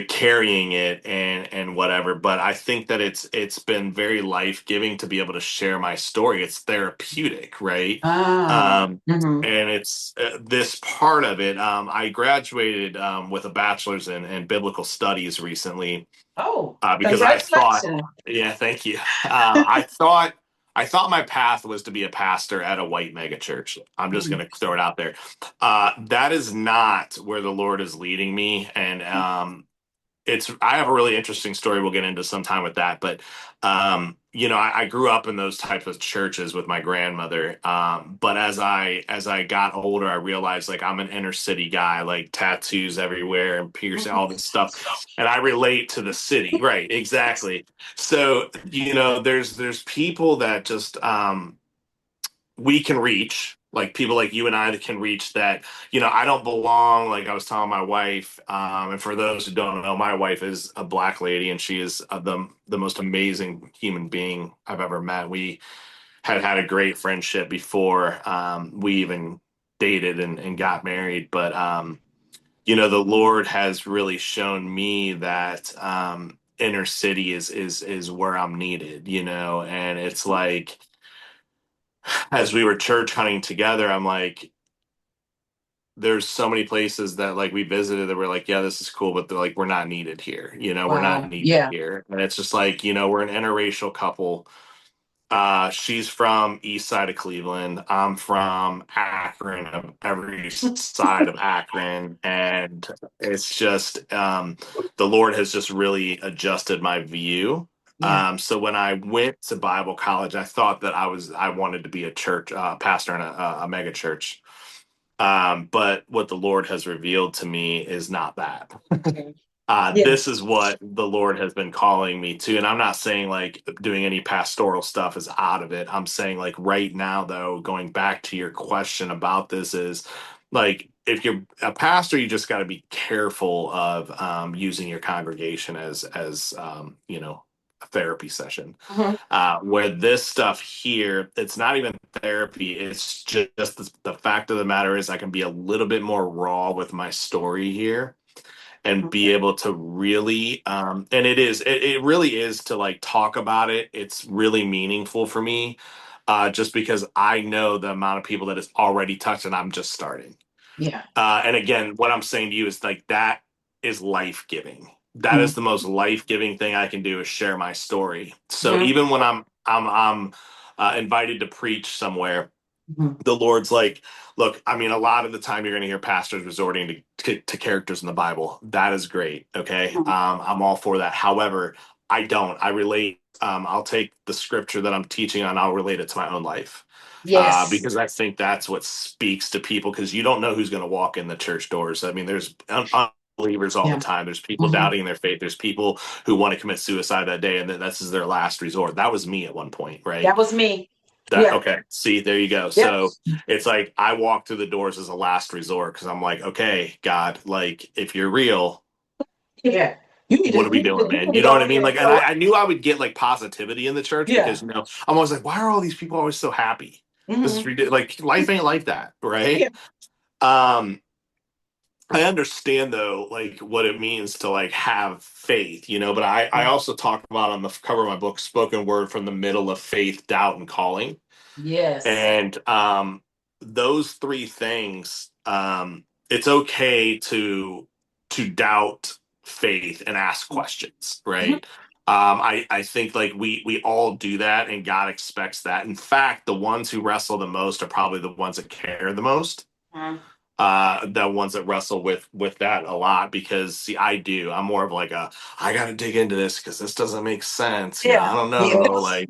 carrying it and whatever. But I think that it's been very life giving to be able to share my story. It's therapeutic, right? Ah. Um, Mhm. and it's this part of it. I graduated with a bachelor's in biblical studies recently Oh, because I thought, congratulations. yeah, thank you. I thought my path was to be a pastor at a white megachurch. I'm just Mhm. going to throw it out there. That is not where the Lord is leading me, and I have a really interesting story we'll get into sometime with that, but I grew up in those types of churches with my grandmother, but as I got older I realized like I'm an inner city guy, like tattoos everywhere and piercing Mhm. all this stuff, and I relate to the city, right? Exactly. So there's people that just we can reach, like people like you and I that can reach that. I don't belong, like I was telling my wife, and for those who don't know, my wife is a black lady and she is the most amazing human being I've ever met. We had a great friendship before we even dated and got married, but the Lord has really shown me that inner city is where I'm needed, and it's like as we were church hunting together, I'm like, there's so many places that like we visited that we're like, yeah, this is cool, but they're like, we're not needed here. We're not Wow. needed Yeah. here. And it's just like, we're an interracial couple. She's from east side of Cleveland. I'm from Akron, of every side of Akron. And it's just the Lord has just really adjusted my view. Yeah. So when I went to Bible college, I thought that I wanted to be a church pastor in a mega church. But what the Lord has revealed to me is not that. Mhm. Yeah. This is what the Lord has been calling me to. And I'm not saying like doing any pastoral stuff is out of it. I'm saying like right now, though, going back to your question about this is like if you're a pastor, you just got to be careful of using your congregation as a therapy session. Mhm. Where this stuff here, it's not even therapy. It's just the fact of the matter is I can be a little bit more raw with my story here and be Okay. able to really and it really is to like talk about it. It's really meaningful for me, just because I know the amount of people that it's already touched and I'm just starting. Yeah. And again, what I'm saying to you is like that is life giving. That is Mhm. the most life giving thing I can do is share my story. So Mhm. even when I'm invited to preach somewhere, Mhm. the Lord's like, look, I mean, a lot of the time you're going to hear pastors resorting to characters in the Bible. That is great. Okay. Mhm. I'm all for that. However, I don't. I relate. I'll take the scripture that I'm teaching on, I'll relate it to my own life. Yes. Because I think that's what speaks to people because you don't know who's going to walk in the church doors. I mean, there's unbelievers all the Yeah. time. There's people Mhm. doubting their faith. There's people who want to commit suicide that day, and then that's their last resort. That was me at one point, That right? was me. That Yeah. okay. See, there you go. Yep. So it's like I walk through the doors as a last resort because I'm like, okay, God, like if you're real, Yeah. You need to what are we you need doing, to you man? need to You know go what I in there mean? and Like, and show I up. knew I would get like positivity in the church because Yeah. I'm always like, why are all these people always so happy? This is Mhm. ridiculous. Like life ain't like that, right? Yeah. Um, I understand though, like what it means to like have faith, but I also talk about on the cover of my book, spoken word from the middle of faith, doubt, and calling. Yes. And those three things, it's okay to doubt faith and ask questions, Mhm. right? I think like we all do that, and God expects that. In fact, the ones who wrestle the most are probably the ones that care the most. Mhm. The ones that wrestle with that a lot because see, I do. I'm more of like I got to dig into this because this doesn't make sense. Yeah. I don't Yeah. know, like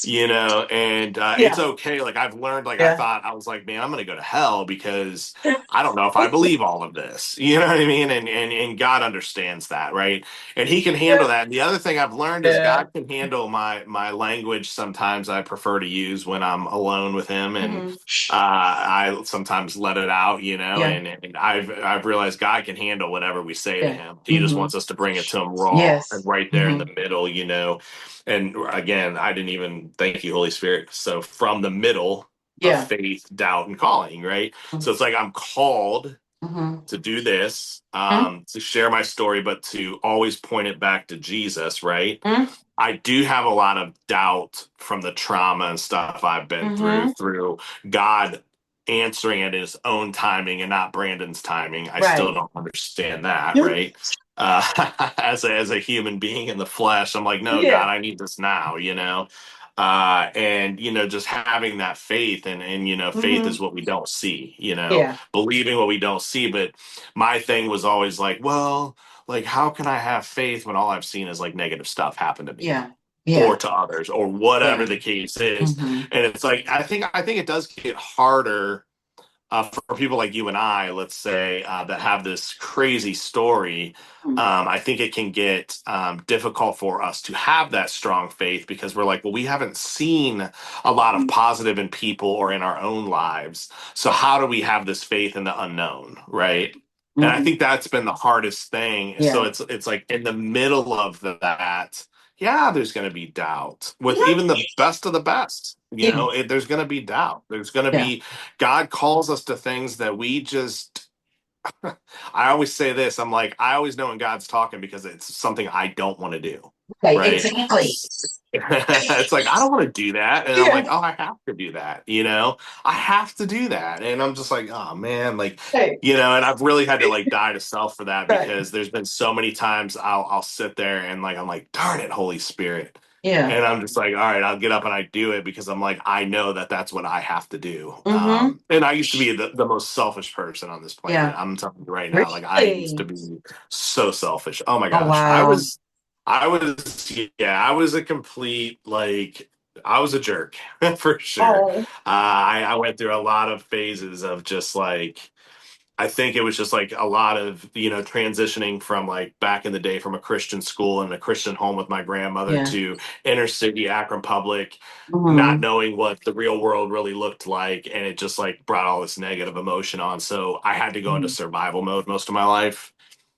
and it's Yeah. okay. Like I've learned, like Yeah. I was like, man, I'm gonna go to hell because I don't know if I believe all of this. You know what I mean? And God understands that, right? And He can Yeah. handle that. And the other thing I've learned is Yeah. God can handle my language. Sometimes I prefer to use when I'm alone with Him, and Mhm. I sometimes let it out, Yeah. and I've realized God can handle whatever we say to Yeah. Him. He just Mhm. wants us to bring it to Him raw and Yes. right there in the Mhm. middle. And again, I didn't even thank you, Holy Spirit. So from the middle of Yeah. faith, doubt, and calling, right? So it's like I'm called Mhm. to do this, Mhm. to share my story, but to always point it back to Jesus, right? Mhm. I do have a lot of doubt from the trauma and stuff I've been through, Mhm. through God answering it in his own timing and not Brandon's timing. I still Right. don't understand that, Yeah. right? As a human being in the flesh, I'm like, no, Yeah. God, I need this now. And just having that faith and faith Mhm. is what we don't see, Yeah. believing what we don't see. But my thing was always like, well, like how can I have faith when all I've seen is like negative stuff happen to me Yeah. Yeah. or to others or whatever Yeah. the case is. Mhm. And it's like I think it does get harder for people like you and I, let's say, that have this crazy story. Mhm. I think it can get difficult for us to have that strong faith because we're like, well, we haven't seen a lot of positive in people or in our own lives. So how do we have this faith in the unknown, right? And I Mhm. think that's been the hardest thing. So Yeah. it's like in the middle of that, yeah, there's going to be doubt with Yeah. even the best of the best. Yeah. There's going to be doubt. There's going to Yeah. be God calls us to things that we just. I always say this. I'm like, I always know when God's talking because it's something I don't want to do. Right. Right. Exactly. It's like, I don't want to do that. And I'm like, Yeah. oh, I have to do that. I have to do that. And I'm just like, oh, man, like, Right. and I've really had to like die to self for that Right. because there's been so many times I'll sit there and like, I'm like, darn it, Holy Spirit. Yeah. And I'm just like, all right, I'll get up and I do it because I'm like, I know that that's what I have to do. Mhm. And I used to be the most selfish person on this planet. Yeah. I'm telling you right now, like I used to Really? be so selfish. Oh my Oh gosh. wow. Yeah, I was a complete, like, I was a jerk for sure. Oh. I went through a lot of phases of just like, I think it was just like a lot of, transitioning from like back in the day from a Christian school and a Christian home with my grandmother Yeah. to inner city Akron Public, not Mhm. knowing what the real world really looked like. And it just like brought all this negative emotion on. So I had to go into Mhm. survival mode most of my life.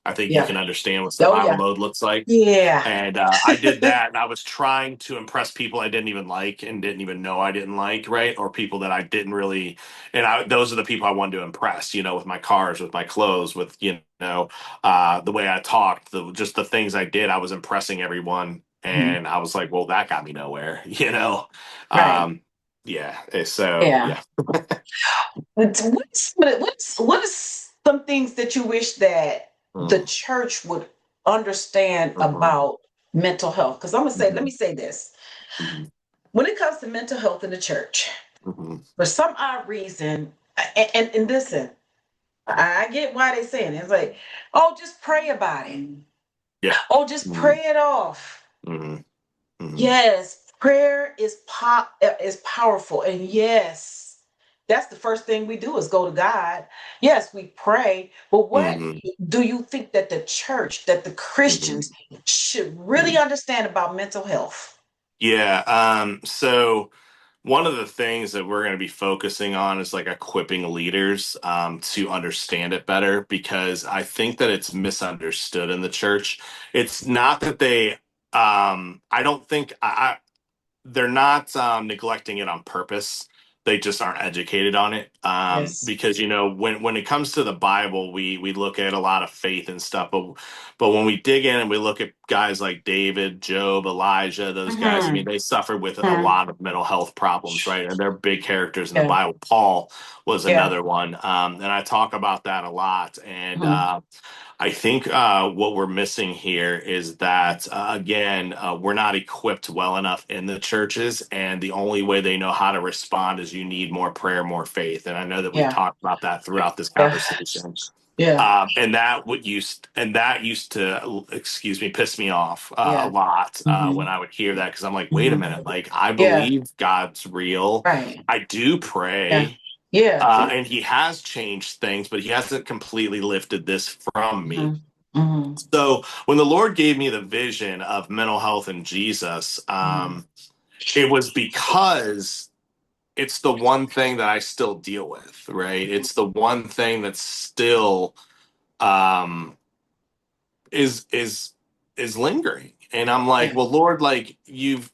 I think you Yeah. can understand what Oh survival yeah. mode looks like. Yeah. And I did that, and I was trying to impress people I didn't even like and didn't even know I didn't like, right? Or people that I didn't really, and those are the people I wanted to impress, with my cars, with my clothes, with, the way I talked, just the things I did. I was impressing everyone. Mhm. And I was like, well, that got me nowhere, you know? Right. Um, yeah. So, Yeah. yeah. What is some things that you wish that the Mm, church would understand mhm, about mental health? Because let me mhm, say this. mhm, When it comes to mental health in the church, mhm. for some odd reason, and listen, I get why they're saying it. It's like, oh, just pray about it. Yeah. Oh, just Mhm, pray it off. mhm, mhm, Yes, prayer is powerful, and yes, that's the first thing we do is go to God. Yes, we pray, but what mhm, do you think that the church, that the mhm, Christians should really mhm. understand about mental health? Yeah. So one of the things that we're going to be focusing on is like equipping leaders to understand it better, because I think that it's misunderstood in the church. It's not that I don't think they're not neglecting it on purpose. They just aren't educated on it. Yes. Because when it comes to the Bible, we look at a lot of faith and stuff, but when we dig in and we look at guys like David, Job, Elijah, those guys, I mean, Mm-hmm. they suffered with a Hmm. lot of mental health problems, right? And they're big characters in the Yeah. Bible. Paul was Yeah. another one, and I talk about that a lot. And Hmm. I think what we're missing here is that, again, we're not equipped well enough in the churches, and the only way they know how to respond is you need more prayer, more faith. And I know that we've Yeah. talked about that throughout this Yeah. conversation. Yeah. And that used to, excuse me, piss me off a Yeah. lot Hmm. when I would hear that, because I'm like, wait a Hmm. minute, like I Yeah. believe God's real. Right. I do Yeah. pray, Yeah. and He has changed things, but He hasn't completely lifted this from me. Hmm. Hmm. So when the Lord gave me the vision of mental health and Jesus, Hmm. it was because it's the one thing that I still deal with, right? It's the one thing that's still um, is is lingering. And I'm Yeah. like, well, Lord, like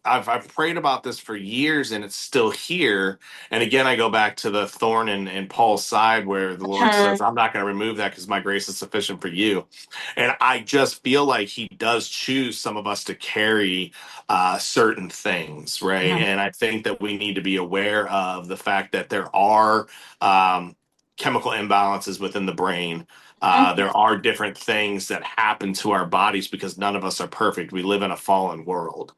I've prayed about this for years and it's still here. And again, I go back to the thorn in Paul's side, where the Lord Hmm. says, I'm not going to remove that because my grace is sufficient for you. And I just feel like He does choose some of us to carry certain things, right? Hmm. And I think that we need to be aware of the fact that there are um, chemical imbalances within the brain. There are different things that happen to our bodies because none of us are perfect. We live in a fallen world.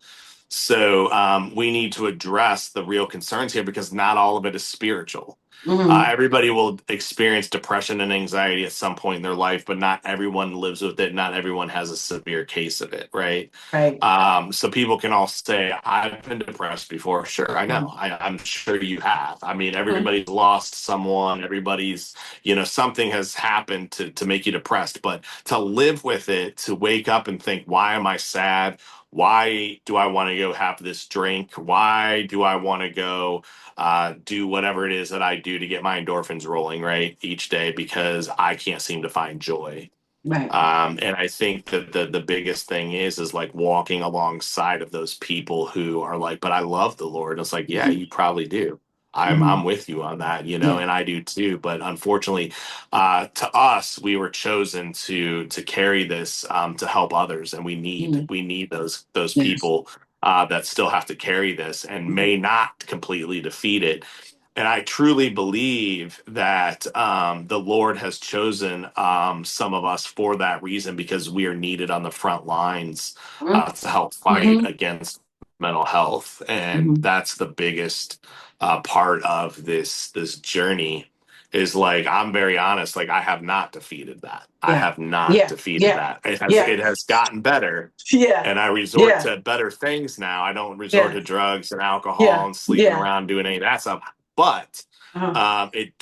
So we need to address the real concerns here, because not all of it is spiritual. Hmm. Everybody will experience depression and anxiety at some point in their life, but not everyone lives with it. Not everyone has a severe case of it, right? Right. So people can all say, I've been depressed before. Sure, I know. I'm sure you have. I mean, Hmm. everybody's lost someone. Everybody's, something has happened to make you depressed. But to live with it, to wake up and think, why am I sad? Why do I want to go have this drink? Why do I want to go do whatever it is that I do to get my endorphins rolling, right, each day, because I can't seem to find joy? Right. And I think that the biggest thing is like walking alongside of those people who are like, but I love the Lord. It's like, yeah, Hmm. you probably do. I'm Hmm. with you on that, Yeah. and I do too. But unfortunately, to us, we were chosen to carry this, to help others, and we need Hmm. we need those Yes. people that still have to carry this and may not completely defeat it. And I truly believe that the Lord has chosen some of us for that reason, because we are needed on the front lines to help fight Hmm. against mental health. And Hmm. that's the biggest part of this journey. Is like, I'm very honest, like I have not defeated that. I Yeah. have not Yeah. defeated Yeah. that. It has Yeah. it has gotten better, Yeah. and I resort Yeah. to better things now. I don't resort Yeah. to drugs and alcohol Yeah. and sleeping Yeah. around doing any of that stuff. But Uh-huh. it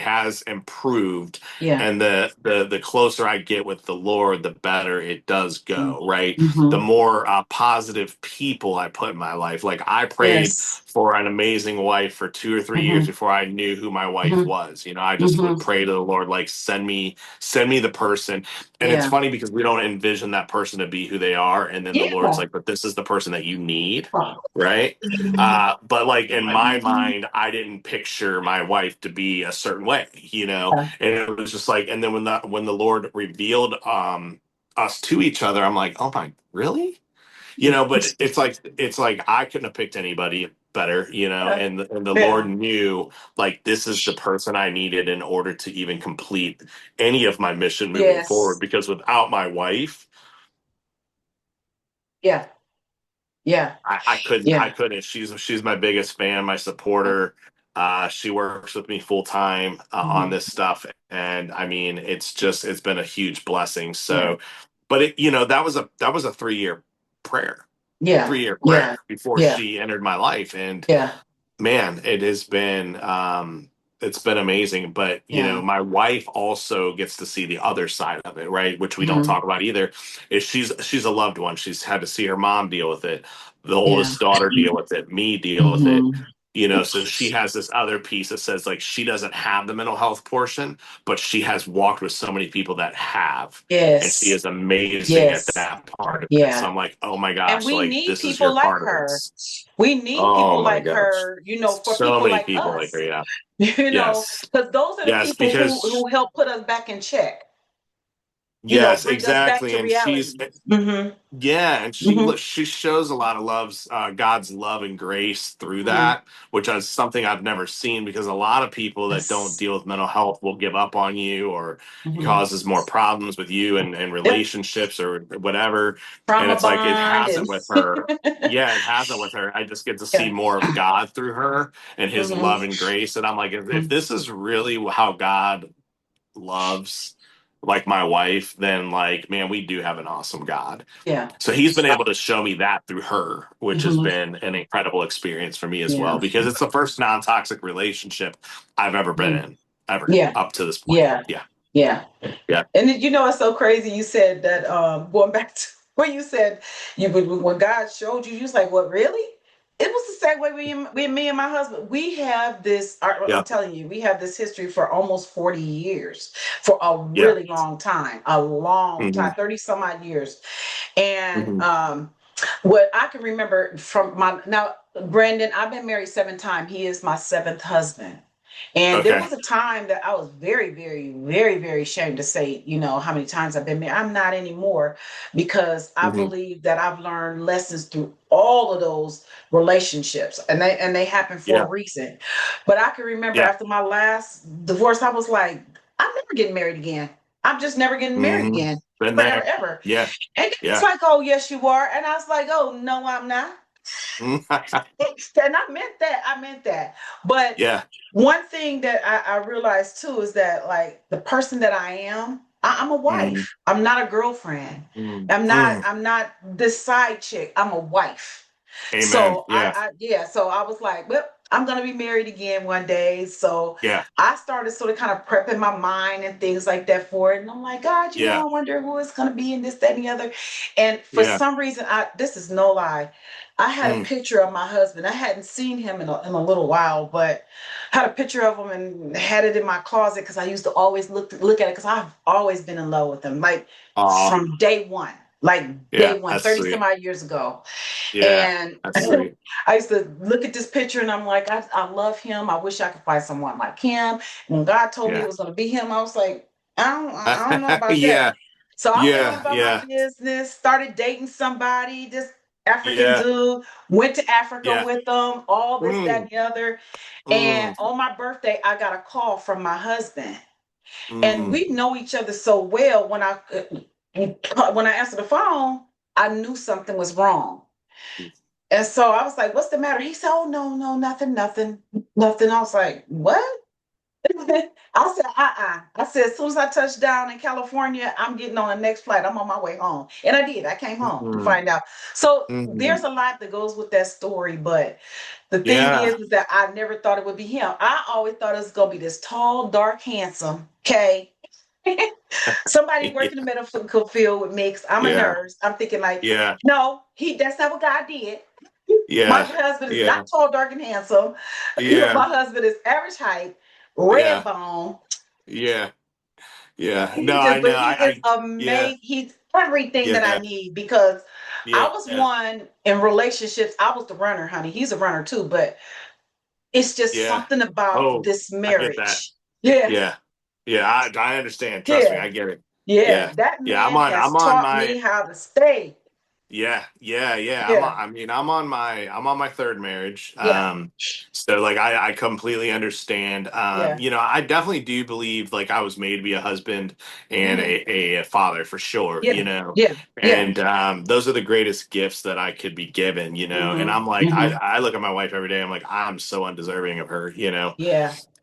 has improved, Yeah. and the closer I get with the Lord, the better it does go. Right, the Mm-hmm. more positive people I put in my life. Like I prayed Yes. for an amazing wife for 2 or 3 years Mm-hmm. before I knew who my wife Mm-hmm. was. I just would Mm-hmm. pray to the Lord, like, send me the person. And it's Yeah. funny because we don't envision that person to be who they are. And then the Lord's Yeah. like, but this is the person that you need. Right. But like in my mind, I didn't picture my wife to be a certain way, and it was just like, and then when the Lord revealed us to each other, I'm like, oh my, really? But it's like I couldn't have picked anybody better, and the Lord Yeah. knew, like, this is the person I needed in order to even complete any of my mission moving forward. Yes. Because without my wife, Yeah. Yeah. I couldn't. I Yeah. couldn't. She's my biggest fan, my supporter. She works with me full time on Mm-hmm. this stuff, and I mean, it's been a huge blessing. Yeah. So, but that was a 3 year prayer, Yeah. 3 year Yeah. prayer before Yeah. she entered my life, and Yeah. man, it's been amazing. But Yeah. my wife also gets to see the other side of it, right? Which we don't Mm-hmm. talk about either. Is she's a loved one. She's had to see her mom deal with it, the Yeah. oldest daughter deal with it, me deal with it. Mm-hmm. So she has this other piece that says, like, she doesn't have the mental health portion, but she has walked with so many people that have, and she Yes. is amazing at Yes. that part of it. So Yeah. I'm like, oh my And gosh, we like, need this is people your like part of her. this. We need Oh people my like gosh. her, for So people many like people like her, us, yeah. because Yes. those are the Yes, people who because help put us back in check, yes, bring us back exactly. to And she's reality. Mm-hmm. yeah, and Mm-hmm. she shows a lot of God's love and grace through Mm-hmm. that, which is something I've never seen, because a lot of people that don't Yes. deal with mental health will give up on you, or Mm-hmm. causes more problems with you and Yep. relationships or whatever. And Trauma it's like, it bond and hasn't with her. Yeah, it hasn't with her. I just get to see yeah. more of God through her and his love Mm-hmm. and grace. And I'm like, if this is really how God loves, like, my wife, then, like, man, we do have an awesome God. Yeah. So he's been able to show me that through her, which has Mm-hmm. been an incredible experience for me as well, Yeah. because it's the first non-toxic relationship I've ever been Mm. in, ever, Yeah. up to this point. Yeah. Yeah. Yeah. Yeah. And it's so crazy. You said that going back to what you said, when God showed you, you was like, "What, really?" It was the same way with me and my husband. We have this. I'm Yeah. telling you, we have this history for almost 40 years, for a Yeah. really long Hmm. time, 30 some odd years. And Hmm. what I can remember from my now, Brandon, I've been married 7 times. He is my seventh husband. And there Okay. was a time that I was very, very, very, very ashamed to say, how many times I've been married. I'm not anymore, because I Hmm. believe that I've learned lessons through all of those relationships, and they happen for a Yeah. reason. But I can remember Yeah. after my last divorce, I was like, I'm never getting married again. I'm just never getting married Hmm. again. Been Ever, ever, there. ever. Yeah. And it's Yeah. like, oh, yes, you are. And I was like, oh, no, I'm not. And I meant that. I meant that. But Yeah. one thing that I realized too is that, like, the person that I am, I'm a Hmm. wife. I'm not a girlfriend. Hmm. I'm not. Hmm. I'm not this side chick. I'm a wife. Amen. So Yeah. yeah. So I was like, well, I'm gonna be married again one day. So Yeah. I started sort of kind of prepping my mind and things like that for it. And I'm like, God, Yeah. I wonder who it's gonna be in this, that, and the other. And for Yeah. some reason, this is no lie. I had a Mm. picture of my husband. I hadn't seen him in a little while, but had a picture of him and had it in my closet because I used to always look at it, because I've always been in love with him, like Aw. from day one, like Yeah. day one, That's 30 some sweet. odd years ago. Yeah. And That's sweet. I used to look at this picture and I'm like, I love him. I wish I could find someone like him. When God told me it Yeah. was going to be him, I was like, I don't know about that. Yeah. So I went on Yeah. about my Yeah. business, started dating somebody, this African Yeah. dude, went to Africa Yeah. with them, all this, that, Mm. and the other. And Mm. on my birthday, I got a call from my husband. And Mm. we know each other so well. When I answered the phone, I knew something was wrong. And so I was like, what's the matter? He said, oh, no, no, nothing, nothing, nothing. I was like, what? I said, I said, as soon as I touch down in California, I'm getting on the next flight. I'm on my way home. And I did. I came home to Mm. find out. So Mm. there's a lot that goes with that story. But the thing Yeah. is that I never thought it would be him. I always thought it was going to be this tall, dark, handsome, okay? Somebody working in the medical field with me, 'cause I'm a Yeah. nurse. I'm thinking like, Yeah. no, that's not what God did. My Yeah. husband is Yeah. not tall, dark, and handsome. Yeah. My husband is average height, red Yeah. bone. Yeah. Yeah. No, He I just, but know. he is Yeah. amazing. He's everything that I Yeah. need because I Yeah. was one in relationships. I was the runner, honey. He's a runner too, but it's just Yeah. something about Oh, this I get that. marriage. Yeah, Yeah. Yeah. I understand. Trust me. yeah, I get it. yeah. Yeah. That Yeah. man has I'm on taught my, me how to stay. yeah, yeah, yeah. Yeah, I'm on my third marriage. yeah, So like I completely understand. yeah. I definitely do believe like I was made to be a husband and Hmm. a father for sure, Yeah, yeah, yeah. And those are the greatest gifts that I could be given, And Hmm. I'm like, Hmm. I look at my wife every day, I'm like, I'm so undeserving of her. Yeah,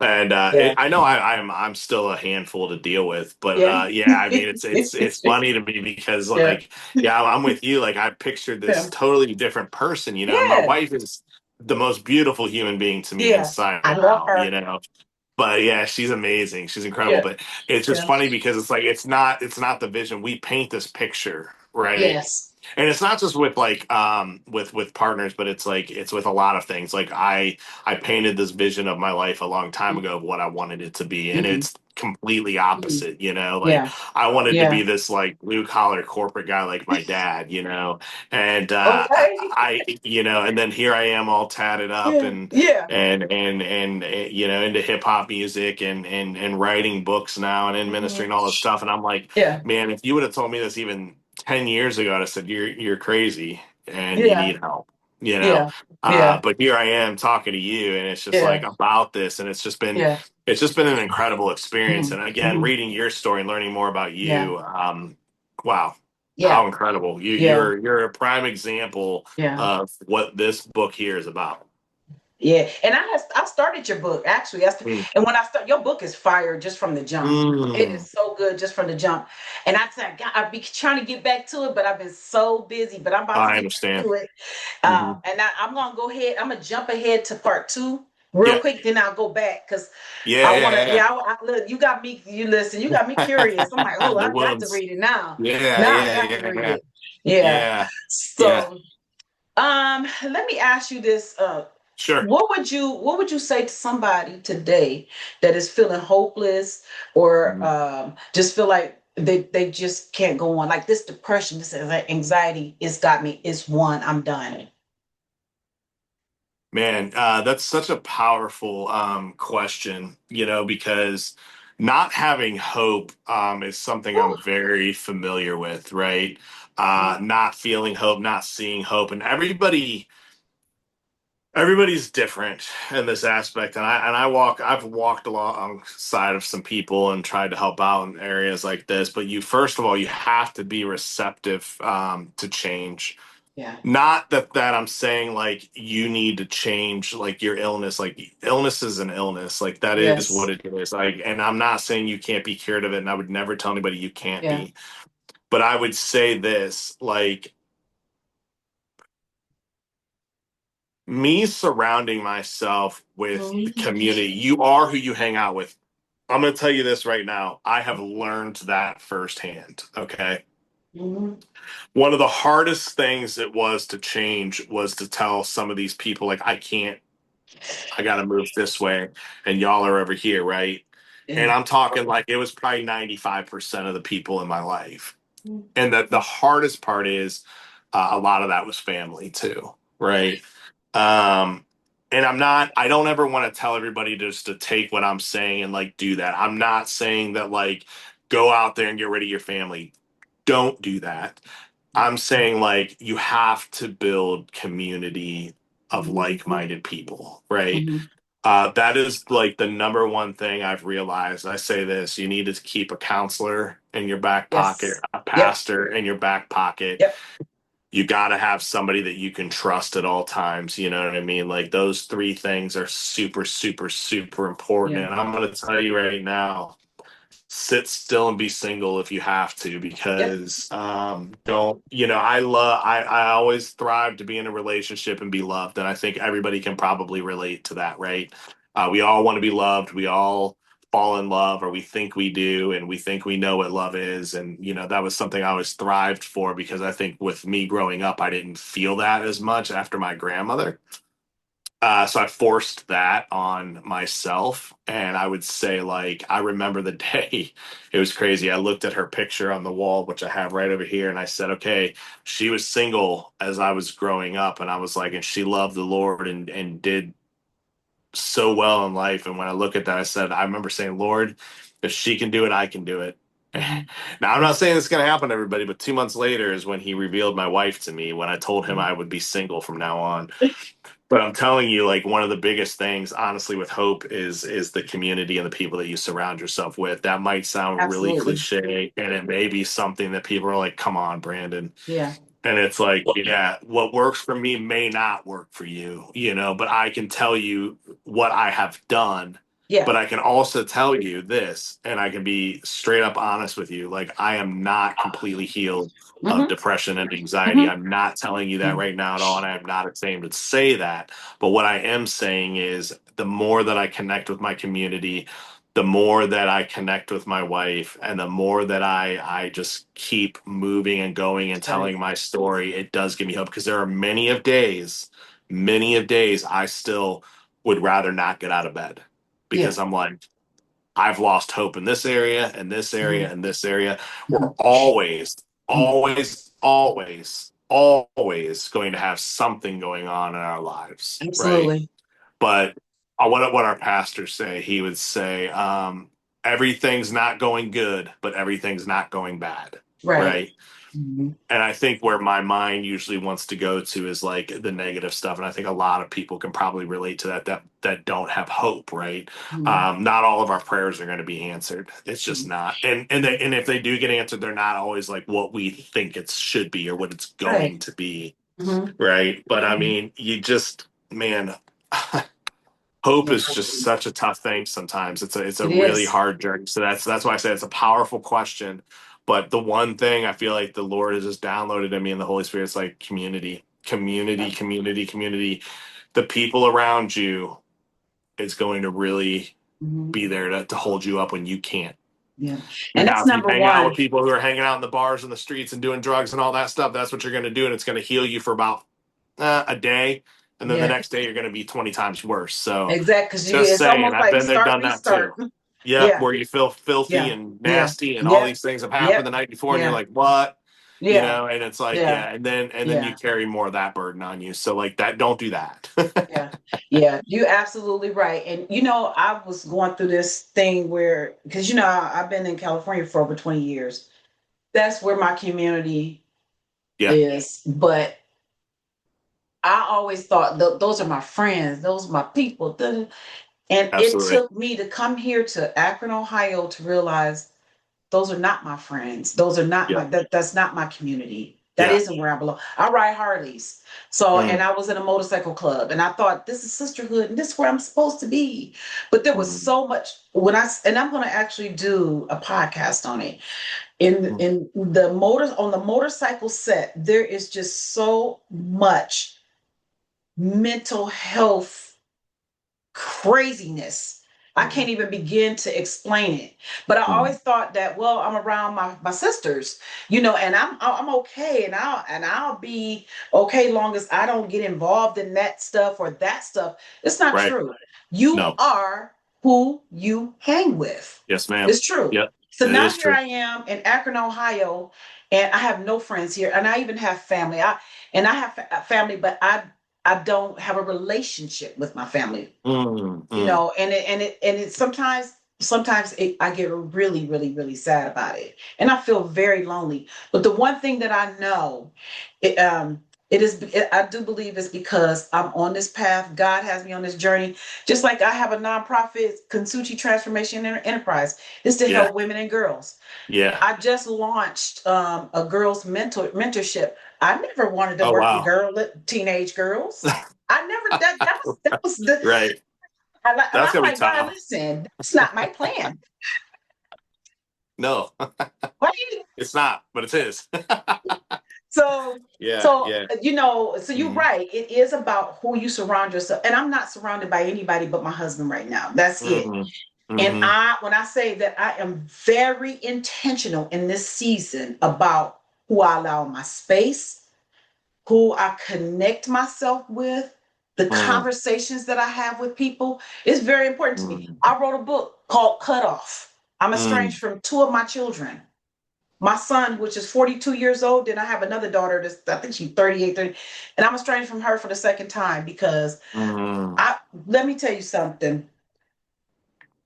And yeah, I know I'm still a handful to deal with, but yeah. yeah, I mean it's funny to me because Yeah, like yeah, I'm with you. Like I pictured this yeah, totally different person, and my yeah, wife is the most beautiful human being to me yeah. inside I and love out. her. But yeah, she's amazing. She's incredible. Yeah, But it's just yeah. funny because it's like it's not the vision. We paint this picture, right? Yes. And it's not just with like with partners, but it's like it's with a lot of things. Like I painted this vision of my life a long time ago of what I wanted it to be, and Hmm. it's completely Hmm. opposite. Like Yeah, I wanted to yeah. be this like blue collar corporate guy like my dad. And Okay. and then here I am all tatted up Yeah, yeah. into hip hop music and writing books now and in ministry Hmm. and all this stuff. And I'm like, Yeah, man, if you would have told me this even 10 years ago, I'd have said you're crazy and you yeah, need help. You know, yeah, yeah, but here I am talking to you, and it's just yeah, like about this, and yeah. it's just been an incredible experience. Hmm. And again, Hmm. reading your story and learning more about Yeah, you, wow, yeah, how incredible! yeah, You're a prime example yeah. of what this book here is about. Yeah, and I started your book actually. Mm. And when I start, your book is fire just from the jump. It Mm. is so good just from the jump. And I said, God, I've been trying to get back to it, but I've been so busy. But I'm about to I get back understand. to it. Hmm. I'm gonna go ahead. I'm gonna jump ahead to part two real Yeah, quick. Then I'll go back because yeah, I yeah, want to. yeah. Yeah, look. You got me. You listen. You got me curious. I'm like, oh, The I got to wounds. read it now. Yeah, Now I yeah, got to yeah, read yeah, it. Yeah. yeah, yeah. So, let me ask you this. Sure. What would you say to somebody today that is feeling hopeless or just feel like they just can't go on, like this depression, this anxiety, it's got me, it's one, I'm done. Man, that's such a powerful question, because not having hope is something I'm Whew. very familiar with, right? Mhm. Not feeling hope, not seeing hope, and everybody's different in this aspect. And I've walked alongside of some people and tried to help out in areas like this. But you first of all, you have to be receptive to change. Yeah. Not that I'm saying like you need to change like your illness. Like illness is an illness. Like that is what Yes. it is. Like, and I'm not saying you can't be cured of it. And I would never tell anybody you can't Yeah. be. But I would say this, like me surrounding myself with the Mhm. community. You are who you hang out with. I'm going to tell you this right now. I have learned that firsthand. Okay. Mhm. One of the hardest things it was to change was to tell some of these people, like, I can't, I got to move this way, and y'all are over here, right? And Yeah. I'm talking like it was probably 95% of the people in my life. Mhm. And that the hardest part is a lot of that was family too, right? Um, and I don't ever want to tell everybody just to take what I'm saying and like do that. I'm not saying that like go out there and get rid of your family. Don't do that. I'm saying like you have to build community of Mhm. like-minded people, right? Mhm. That is like the number one thing I've realized. I say this, you need to keep a counselor in your back pocket, Yes. a Yep. pastor in your back pocket. Yep. You got to have somebody that you can trust at all times. You know what I mean? Like those three things are super, super, super important. Yeah. And I'm going to tell you right now, sit still and be single if you have to, Yep. because don't, I always thrive to be in a relationship and be loved. And I think everybody can probably relate to that, right? We all want to be loved. We all fall in love, or we think we do, and we think we know what love is. And, that was something I always thrived for, because I think with me growing up, I didn't feel that as much after my grandmother. So I forced that on myself. And I would say, like, I remember the day it was crazy. I looked at her picture on the wall, which I have right over here, and I said, okay, she was single as I was growing up. And I was like, and she loved the Lord and did so well in life. And when I look at that, I remember saying, Lord, if she can do it, I can do it. Mhm. Now, I'm not saying this is going to happen to everybody, but 2 months later is when he revealed my wife to me, when I told him Mhm. I would be single from now on. But I'm telling you, like, one of the biggest things, honestly, with hope is the community and the people that you surround yourself with. That might sound really Absolutely. cliche, and it may be something that people are like, "Come on, Brandon." Yeah. And it's like, yeah, what works for me may not work for you, but I can tell you what I have done. Yeah. But I can also tell you this, and I can be straight up honest with you. Like, I am not completely healed of Hmm. depression and anxiety. Hmm. I'm not telling you that right now at all, and I am not ashamed to say that. But what I am saying is, the more that I connect with my community, the more that I connect with my wife, and the more that I just keep moving and going and That's right. telling my story, it does give me hope, because there are many of days I still would rather not get out of bed, Yeah. because I'm like, I've lost hope in this area and this area Hmm. and this area. We're Hmm. always, Hmm. always, always, always going to have something going on in our lives, right? Absolutely. But what our pastors say, he would say, everything's not going good, but everything's not going bad, Right. right? Hmm. And I think where my mind usually wants to go to is like the negative stuff, and I think a lot of people can probably relate to that don't have hope, right? Hmm. Not all of our prayers are going to be answered. It's just Hmm. not, and if they do get answered, they're not always like what we think it should be or what it's Right. going to be, Hmm. right? But I Hmm. mean, you just, man. Hope Yeah. is just such a tough thing sometimes. It's a It really is. hard journey. So that's why I say it's a powerful question. But the one thing I feel like the Lord has just downloaded in me, and the Holy Spirit's like, community, community, Yeah. community, community. The people around you is going to really Hmm. be there to hold you up when you can't. Yeah. And Now, that's if you number hang out with one. people who are hanging out in the bars and the streets and doing drugs and all that stuff, that's what you're going to do, and it's going to heal you for about a day, and then the Yeah. next day you're going to be 20 times worse. So, Exactly. Because just it's saying, almost I've like been there, start, done that restart. too. Yep, Yeah. where you feel filthy Yeah. and Yeah. nasty, and all Yep. these things have happened Yep. the night before, and you're Yeah. like, what? Yeah. And it's like, Yeah. yeah, and then you Yeah. carry more of that burden on you. So, like, that, don't do that. Yeah, yeah, you're absolutely right. And I was going through this thing where, because I've been in California for over 20 years. That's where my community Yeah, is. But I always thought those are my friends, those are my people. And it absolutely. took me to come here to Akron, Ohio to realize those are not my friends. Those are not Yeah, that's not my community. That yeah. isn't where I belong. I ride Harleys. So, and Mm, I was in a motorcycle club and I thought this is sisterhood and this is where I'm supposed to be. But there was mm, so much and I'm going to actually do a podcast on it. In mm. in the motors on the motorcycle set, there is just so much mental health craziness. I Mm. can't even begin to explain it. But I Mm. always thought that, well, I'm around my sisters, and I'm okay, and I'll be okay long as I don't get involved in that stuff or that stuff. It's not Right. true. You No. are who you hang with. Yes, ma'am. It's true. Yep. So It now is here true. I am in Akron, Ohio, and I have no friends here, and I even have family. I have family, but I don't have a relationship with my family, Mm, mm. and it I get really, really, really sad about it, and I feel very lonely. But the one thing that I know, it I do believe is because I'm on this path. God has me on this journey. Just like I have a nonprofit, Kansuchi Transformation Enterprise, is to Yeah. help women and girls. Yeah. I just launched a girls mentorship. I never wanted to Oh, work with wow. teenage girls. I never that was the Right. and That's I'm gonna be like, God, tough. listen, that's not my plan. No, Why do you it's not, but it's his. so Yeah. so Yeah. so you're Mm, right. It is about who you surround yourself. And I'm not surrounded by anybody but my husband right now. That's it. mm, And Hmm. when I say that, I am very intentional in this season about who I allow in my space, who I connect myself with, the Mm, conversations that I have with people. It's very important to me. mm, I wrote a book called Cut Off. I'm estranged mm, from two of my children. My son, which is 42 years old, then I have another daughter that's, I think she's 38, 30, and I'm estranged from her for the second time because mm, I let me tell you something.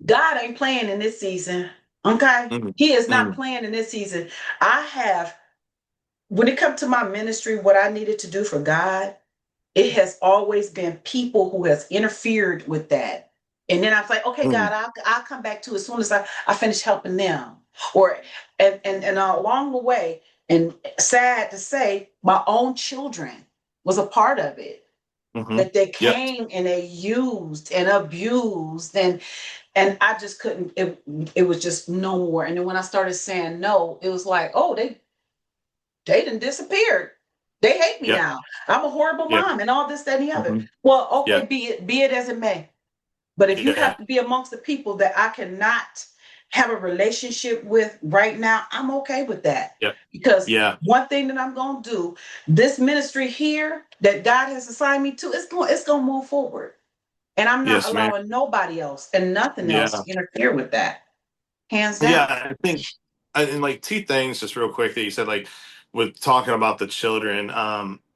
God ain't playing in this season. Okay? mm, He is not mm, playing in this season. I have, when it comes to my ministry, what I needed to do for God, it has always been people who has interfered with that. And then I was like, okay, God, mm, I'll come back to it as soon as I finish helping them. Or and along the way, and sad to say, my own children was a part of it. hmm. That they Yep. came and they used and abused and I just couldn't. It was just no more. And then when I started saying no, it was like, oh, they done disappeared. They hate me Yep. now. I'm a horrible Yep. mom and all this, that, and the other. Hmm. Well, okay, Yep. be it as it may. But if you have Yeah. to be amongst the people that I cannot have a relationship with right now, I'm okay with that. Yep. Because Yeah. one thing that I'm gonna do, this ministry here that God has assigned me to, it's gonna move forward. And I'm not Yes, man. allowing nobody else and nothing else Yeah. to interfere with that. Hands Yeah. down. I think, and like two things just real quick that you said, like with talking about the children,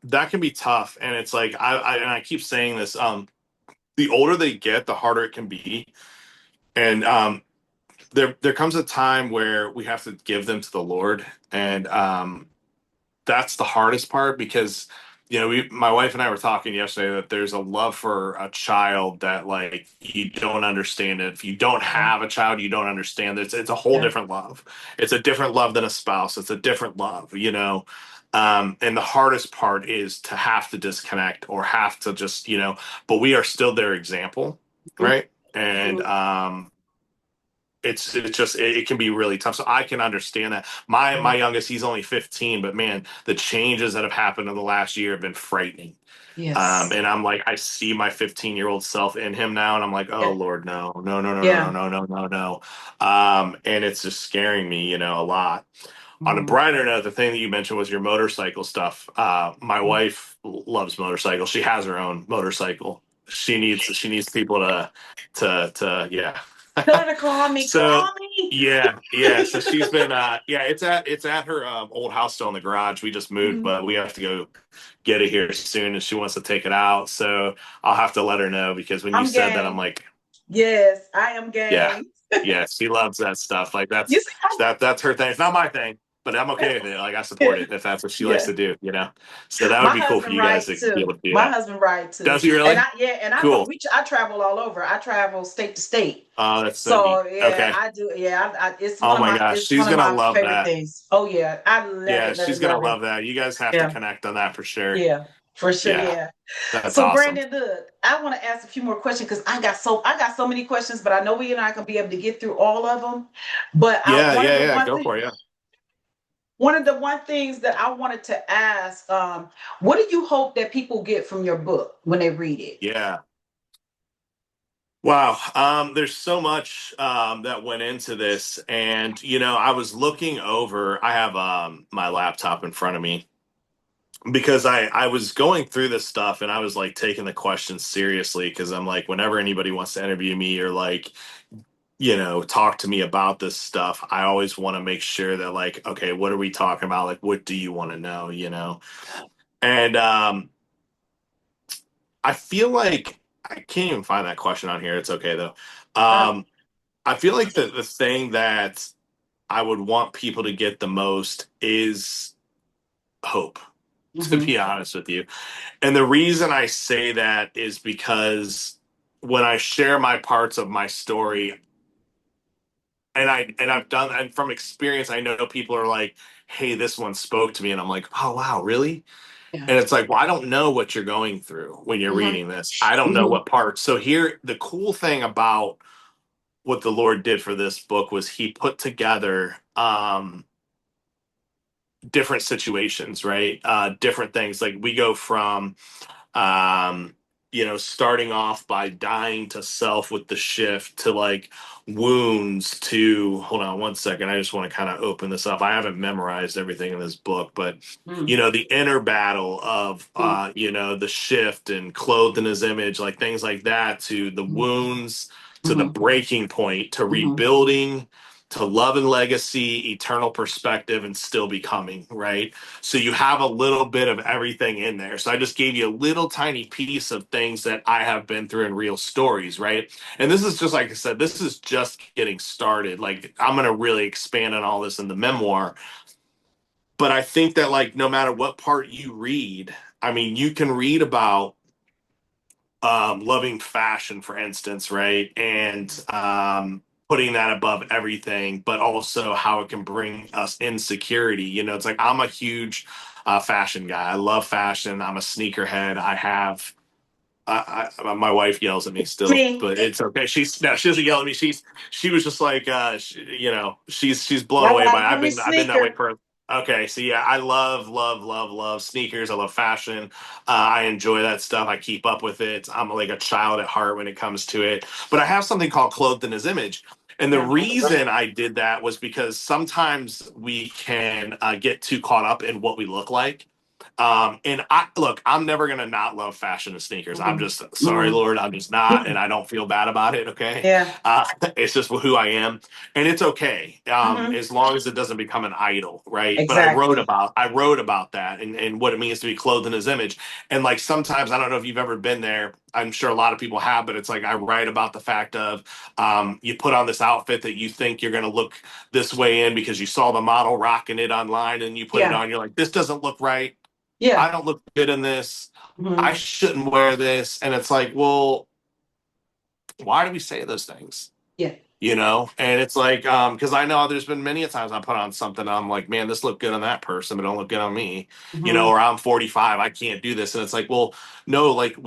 that can be tough. And it's like, and I keep saying this, the older they get, the harder it can be. And, there comes a time where we have to give them to the Lord. And, that's the hardest part because my wife and I were talking yesterday that there's a love for a child that like you don't understand it. If you don't Yeah. have a child, you don't understand it. It's a whole Yeah. different love. It's a different love than a spouse. It's a different love. And the hardest part is to have to disconnect or have to just but we are still their example, right? And Mhm. it's just it can be really tough. So I can understand that. My Yeah. youngest, he's only 15, but man, the changes that have happened in the last year have been frightening. Yes. And I'm like, I see my 15-year-old self in him now, and I'm like, oh Yeah. Lord, no, no, no, no, no, Yeah. no, no, no, no. And it's just scaring me, a lot. On a Mhm. brighter note, the thing that you mentioned was your motorcycle stuff. My Mhm. wife loves motorcycles. She has her own motorcycle. She needs people to yeah. Tell her to call me. So Call me. yeah, yeah. So she's been yeah, it's at her old house still in the garage. We just moved, Mhm. but we have to go get it here soon and she wants to take it out. So I'll have to let her know because when you I'm said that I'm game. like, Yes, I am yeah, game. yeah, she loves that stuff. Like You that's see, that's her thing. It's not my thing, but I'm okay with it. Like I yeah, support it if that's what she likes yeah. to do. So that would My be cool for husband you guys to rides be too. able to do My that. husband rides too. Does he And really? I go Cool. I travel all over. I travel state to state. Oh, that's so neat. So yeah, Okay. I do. Yeah, Oh my gosh, it's she's one of gonna my love favorite that. things. Oh yeah, I love Yeah, it, love she's it, gonna love it. love that. You guys have to Yeah, connect on that for sure. yeah, for sure. Yeah, Yeah. that's So awesome. Brandon, look, I want to ask a few more questions because I got so many questions, but I know we and I can be able to get through all of them. But Yeah, yeah, yeah. Go for it. Yeah. one of the one things that I wanted to ask, what do you hope that people get from your book when they read it? Yeah. Wow. There's so much that went into this, and I was looking over. I have my laptop in front of me because I was going through this stuff, and I was like taking the questions seriously because I'm like, whenever anybody wants to interview me or like talk to me about this stuff, I always want to make sure that like, okay, what are we talking about? Like, what do you want to know? And I feel like I can't even find that question on here. It's okay though. Uh, Um, I feel like the thing that I would want people to get the most is hope, to mhm. be honest with you. And the reason I say that is because when I share my parts of my story, and I've done, and from experience, I know people are like, "Hey, this one spoke to me," and I'm like, "Oh wow, really?" Yeah. And it's like, well, I don't know what you're going through when you're Mhm. reading this. I don't know Mhm. what parts. So here, the cool thing about what the Lord did for this book was He put together different situations, right? Different things. Like we go from um, starting off by dying to self with the shift to like wounds to, hold on one second. I just want to kind of open this up. I haven't memorized everything in this book, but Mm, the inner battle of, the shift and clothed in his image, like things like that, to the mm, wounds, to the mhm, breaking point, to mhm. rebuilding, to love and legacy, eternal perspective, and still becoming, right? So you have a little bit of everything in there. So I just gave you a little tiny piece of things that I have been through in real stories, right? And this is just, like I said, this is just getting started. Like I'm going to really expand on all this in the memoir. But I think that like no matter what part you read, I mean, you can read about loving fashion, for instance, right? And putting that above everything, but also how it can bring us insecurity. It's like I'm a huge fashion guy. I love fashion. I'm a sneakerhead. I have. My wife yells at me still, Me. but it's okay. She doesn't yell at me. She was just like she's blown I away by like it. me I've been that way sneaker. for. Okay, so yeah, I love sneakers. I love fashion. I enjoy that stuff. I keep up with it. I'm like a child at heart when it comes to it. But I have something called Clothed in His Image. And the Yeah. reason I did that was because sometimes we can get too caught up in what we look like. And I look, I'm never gonna not love fashion and sneakers. I'm Mhm, just sorry, mhm. Lord, I'm just not, and I don't feel bad about it. Okay, Yeah. it's just who I am, and it's okay Mhm. as long as it doesn't become an idol, right? But Exactly. I wrote about that and what it means to be clothed in His image, and like sometimes I don't know if you've ever been there. I'm sure a lot of people have, but it's like I write about the fact of you put on this outfit that you think you're gonna look this way in because you saw the model rocking it online, and you put it Yeah. on. You're like, this doesn't look right. I Yeah. don't look good in this. I Mhm. shouldn't wear this. And it's like, well, why do we say those things? Yeah. And it's like because I know there's been many a times I put on something, I'm like, man, this looked good on that person but don't look good on me. Mhm. Or I'm 45, I can't do this. And it's like, well, no, like Mhm.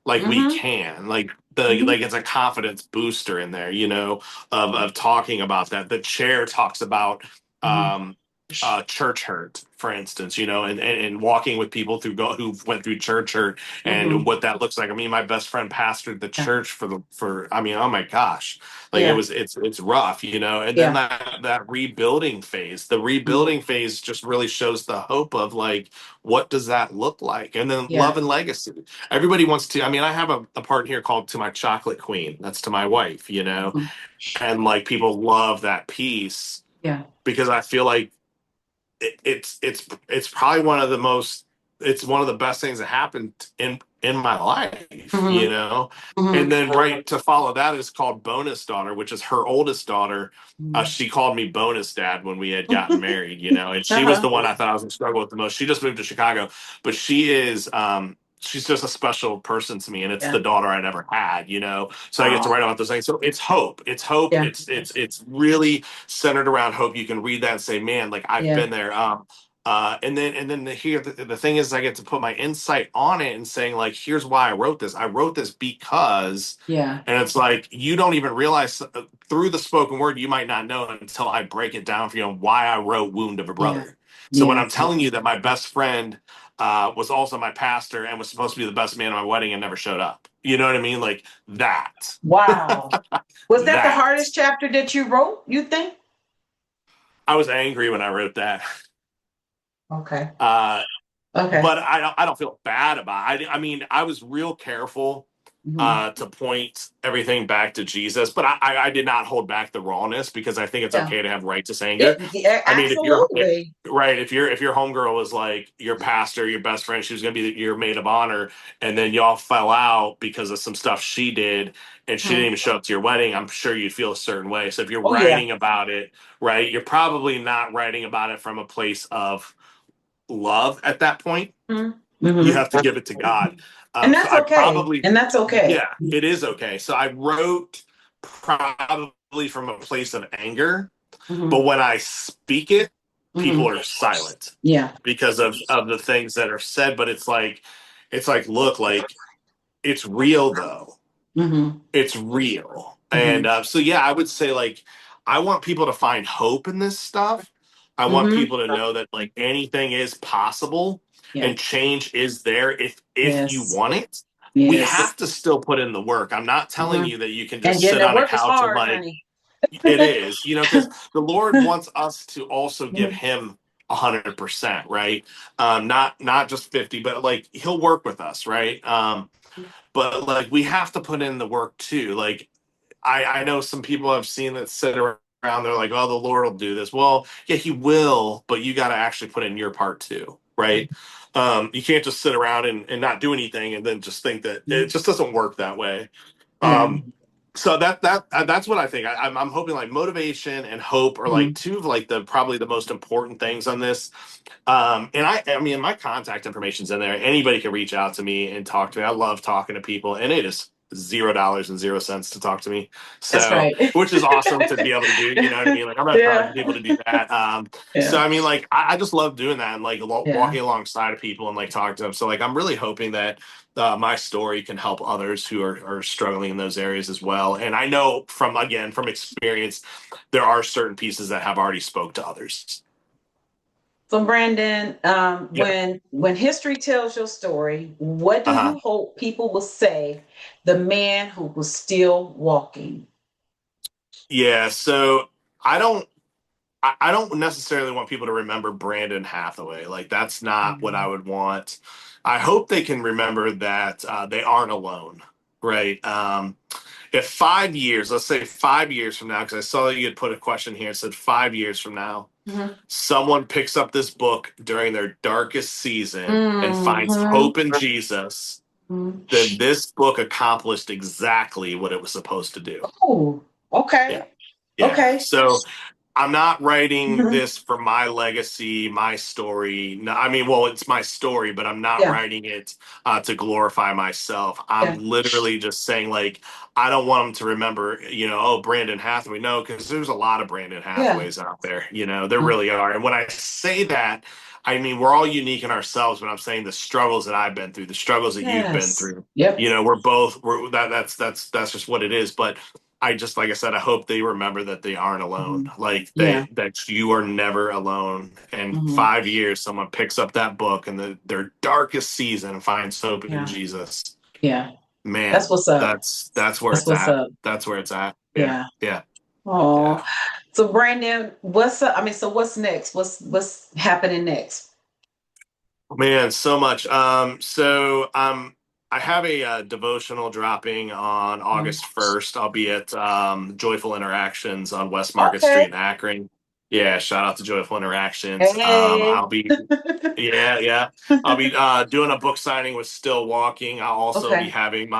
like the Mhm. like it's a confidence booster in there, of talking about that. The chair talks about Mhm. um church hurt, for instance, and walking with people who went through church hurt and Mhm. what that looks like. I mean, my best friend pastored the Yeah. church for I mean, oh my gosh, like Yeah. it's rough, and then Yeah. that rebuilding phase, the Mhm. rebuilding phase just really shows the hope of like, what does that look like? And then Yeah. love and legacy. Everybody wants to, I mean, I have a part here called To My Chocolate Queen. That's to my wife, Mhm. and like people love that piece Yeah. because I feel like it's probably it's one of the best things that happened in my life, Mhm. and Mhm. then right to follow that is called Bonus Daughter, which is her oldest daughter. Mhm. She called me Bonus Dad when we had gotten married, and she was Uh-huh. the one I thought I was gonna struggle with the most. She just moved to Chicago, but she's just a special person to me, and it's Yeah. the daughter I never had. So I get to Oh. write about those things. So it's hope. It's hope. Yeah. It's really centered around hope. You can read that and say, man, like I've Yeah. been there. And then the thing is, I get to put my insight on it and saying like, here's why I wrote this. I wrote this because, Yeah. and it's like you don't even realize through the spoken word, you might not know until I break it down for you on why I wrote "Wound of a Yeah. Brother." So when Yeah. I'm telling you that my best friend was also my pastor and was supposed to be the best man at my wedding and never showed up, you know what I mean? Like that, Wow. Was that the that. hardest chapter that you wrote, you think? I was angry when I wrote that. Okay. Uh, Okay. but I don't feel bad about it. I mean, I was real careful Mhm. to point everything back to Jesus, but I did not hold back the rawness because I think it's Yeah. okay to have righteous anger. Yeah, I mean, absolutely. if your homegirl was like your pastor, your best friend, she was gonna be your maid of honor, and then y'all fell out because of some stuff she did, and she didn't Mhm. even show up to your wedding, I'm sure you'd feel a certain way. So if you're Oh yeah. writing about it, right, you're probably not writing about it from a place of love at that point. You Mm-hmm. have to give it to God. And So that's I okay. probably, And that's okay. yeah, it is okay. So I wrote probably from a place of anger, Hmm. but when I speak it, people Hmm. are silent Yeah. because of the things that are said. But it's like, look, like it's real though. Hmm. It's real. And Hmm. so, yeah, I would say, like, I want people to find hope in this stuff. I want Hmm. people to know that, like, anything is possible Yeah. and change is there if you Yes. want it. we Yes. have to still put in the work. I'm not telling Hmm. you that you can And just getting sit that on a work is couch and hard, like honey. it is, because the Lord wants us to also give Mhm. Him 100%, right? Not just 50, but like He'll work with us, right? But like we have to put in the work too. Like I know some people I've seen that sit around, they're like, oh, the Lord will do this. Well, yeah, He will, but you got to actually put in your part too, right? You can't just sit around and not do anything and then just think that it just doesn't work that way. Yeah. Um, so that's what I think. I'm hoping like motivation and hope are like Mhm. two of like the probably the most important things on this. And I mean, my contact information's in there. Anybody can reach out to me and talk to me. I love talking to people, and it is $0 and 0 cents to talk to me. That's So, right. which is awesome to be able to do. You know what I mean? Like I'm not Yeah. charging people to do that. So Yeah. I mean, like I just love doing that and like Yeah. walking alongside of people and like talking to them. So like I'm really hoping that my story can help others who are struggling in those areas as well. And I know from again from experience, there are certain pieces that have already spoke to others. So Brandon, Yeah. when history tells your story, what do Uh-huh. you hope people will say? The man who was still walking. Yeah, so I don't I don't necessarily want people to remember Brandon Hathaway. Like that's not what I Mhm. would want. I hope they can remember that they aren't alone, right? If 5 years, let's say 5 years from now, because I saw you had put a question here, it said 5 years from now, Mhm. someone picks up this book during their darkest season and finds Mhm. hope in Jesus, Mhm. then this book accomplished exactly what it was supposed to do. Oh, Yeah. okay. Yeah. Okay. So I'm not writing Mhm. this for my legacy, my story. No, I mean, well, it's my story, but I'm not Yeah. writing it to glorify myself. Yeah. I'm literally just saying, like, I don't want them to remember, oh, Brandon Hathaway. No, because there's a lot of Brandon Yeah. Hathaways out there. There really are. And when I say that, I mean, we're all unique in ourselves, but I'm saying the struggles that I've been through, the struggles that you've been Yes. through, Yep. we're both, that's just what it is. But I just like I said, I hope they remember that they aren't alone. Mhm. Like Yeah. that you are never alone. And Mhm. 5 years, someone picks up that book and their darkest season and finds hope in Yeah. Jesus. Yeah. That's Man, what's up. that's where That's it's what's at. up. That's where it's at. Yeah, Yeah. yeah, yeah. Oh. So Brandon, what's up? I mean, so what's next? What's happening next? Man, so much. I have a devotional dropping on Mhm. August 1st. I'll be at Joyful Interactions on West Market Okay. Street in Akron. Yeah, shout out to Joyful Interactions. Hey. I'll be yeah, yeah. I'll be doing a book signing with Still Walking. I'll also be Okay. having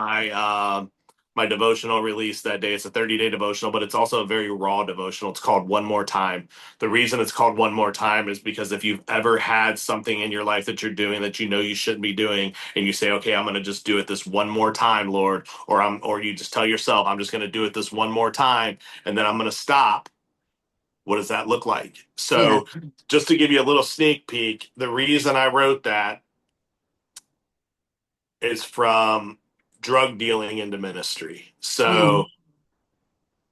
my devotional release that day. It's a 30-day devotional, but it's also a very raw devotional. It's called One More Time. The reason it's called One More Time is because if you've ever had something in your life that you're doing that you shouldn't be doing, and you say, "Okay, I'm going to just do it this one more time, Lord," or you just tell yourself, "I'm just going to do it this one more time, and then I'm going to stop." What does that look like? Yeah. So, just to give you a little sneak peek, the reason I wrote that is from drug dealing into ministry. Mm. So,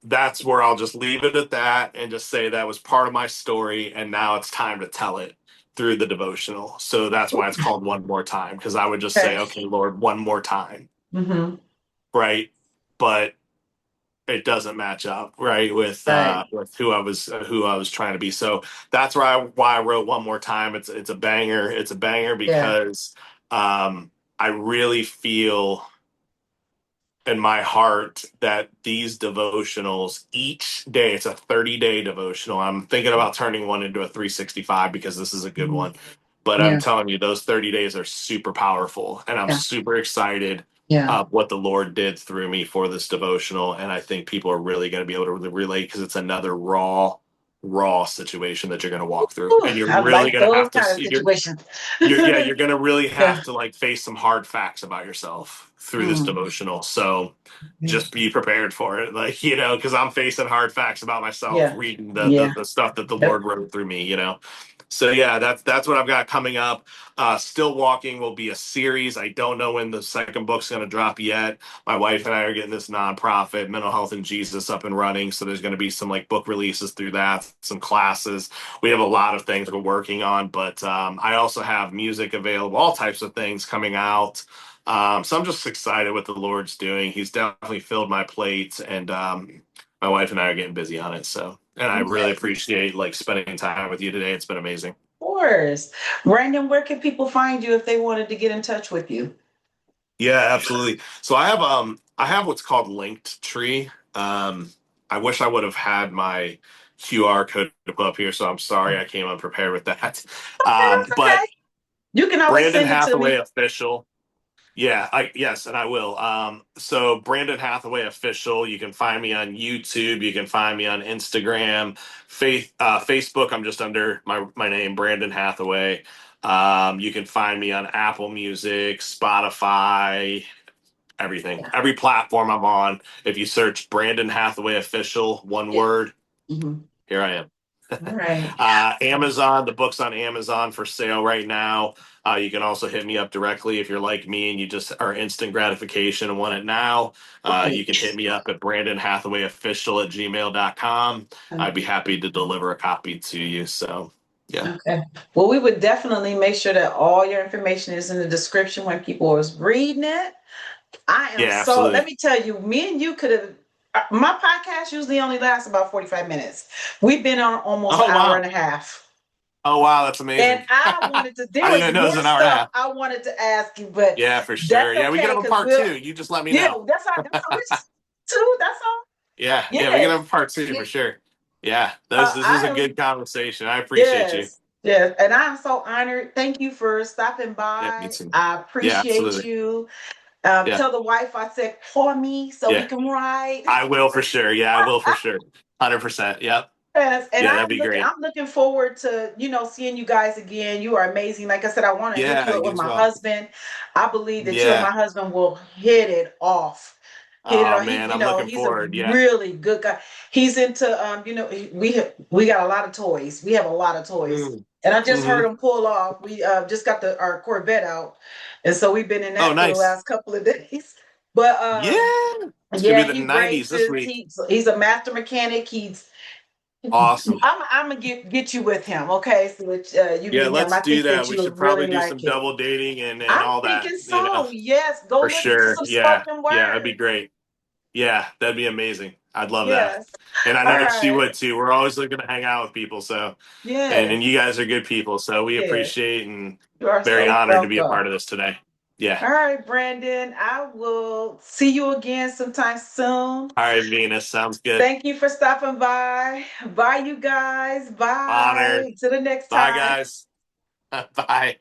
that's where I'll just leave it at that and just say that was part of my story. And now it's time to tell it through the devotional. So that's why it's called One More Time, because I would just say, Okay. okay, Lord, one more time. Mm-hmm. Right. But it doesn't match up right Right. with who I was trying to be. So that's why I wrote One More Time. It's a banger. It's a banger Yeah. because I really feel in my heart that these devotionals each day, it's a 30-day devotional. I'm thinking about turning one into a 365 because this is a good Mhm. one. But I'm Yeah. telling you, those 30 days are super powerful. And I'm Yeah. super excited Yeah. what the Lord did through me for this devotional. And I think people are really going to be able to relate because it's another raw situation that you're going to walk through. Ooh, And you're I really like going to those have to, kind of situations. you're going to really Yeah. have to like face some hard facts about yourself through this Mm. devotional. So Yeah. just be prepared for it. Like, because I'm facing hard facts about myself Yeah. reading Yeah. the stuff that the Yep. Lord wrote through me. So yeah, that's what I've got coming up. Still Walking will be a series. I don't know when the second book's going to drop yet. My wife and I are getting this nonprofit, Mental Health and Jesus, up and running. So there's going to be some like book releases through that, some classes. We have a lot of things we're working on, but I also have music available, all types of things coming out. So I'm just excited what the Lord's doing. He's definitely filled my plate, and my wife and I are getting busy on it. So, and I really Yes, appreciate like spending time with you today. It's been amazing. of course. Brandon, where can people find you if they wanted to get in touch with you? Yeah, absolutely. So I have what's called linked tree. I wish I would have had my QR code to put up here, so I'm sorry I came unprepared with that. That's But okay. You can always Brandon send it to Hathaway me. official. Yeah, I yes, and I will. So Brandon Hathaway official. You can find me on YouTube. You can find me on Instagram, Facebook. I'm just under my name, Brandon Hathaway. You can find me on Apple Music, Spotify, everything, Yeah. every platform I'm on. If you search Brandon Hathaway official, one Yeah. word, Mhm. here I am. All right. Amazon, the book's on Amazon for sale right now. You can also hit me up directly if you're like me and you just are instant gratification and want it now. You can hit Right. me up at brandonhathawayofficial@gmail.com. I'd be happy to deliver a copy to you. So, yeah. Okay. Well, we would definitely make sure that all your information is in the description when people is reading it. I am Yeah, so, let absolutely. me tell you, me and you could have, my podcast usually only lasts about 45 minutes. We've been on almost an Oh, hour and wow. a half. Oh, wow. That's And amazing. I I wanted to, there didn't was even know it more was an hour and a stuff half. I wanted to ask you, but Yeah, for sure. that's Yeah, we can okay have a because part we'll, two. You just let me yeah, know. that's how we two. That's all. Yeah, yeah, we can have Yes. a part two for sure. Yeah, this was I a am. good conversation. I appreciate you. Yes, yes. And I'm so honored. Thank you for stopping Yeah, me by. too. I Yeah, appreciate absolutely. you. Yeah, Tell the wife I said call me so we yeah. can ride. I will for sure. Yeah, I will for sure. 100%. Yep. Yes, and Yeah, that'd be great. I'm looking forward to, seeing you guys again. You are amazing. Like I said, I want to hook you Yeah, up you with as my well. husband. I believe that you and my Yeah. husband will hit it off. Hit it Oh off. He, man, I'm looking he's a forward. Yeah. really good guy. He's into, we got a lot of toys. We have a lot of toys. Mm. And I just heard Hmm. him pull off. We just got our Corvette out. And so we've been in Oh, that for the nice. last couple of days. But Yeah. It's gonna be yeah, the he 90s this races. week. He's a master mechanic. Awesome. I'm gonna get you with him, okay? So that you Yeah, meet him. let's I do think that. that We you'll should really probably do like some it. double dating and I'm all that, thinking so. Yes, go for listen to sure. some Yeah. spoken Yeah, that'd be word. great. Yeah, that'd be amazing. I'd love that. Yes. And I All know she right. would too. We're always looking to hang out with people. So, and Yes. you guys are good people. So we Yes. appreciate and You are very so honored to be a welcome. part of this today. Yeah. All right, Brandon. I will see you again sometime soon. All right, Venus. Sounds good. Thank you for stopping by. Bye, you guys. Honored. Bye. Till the next Bye, time. guys. Bye.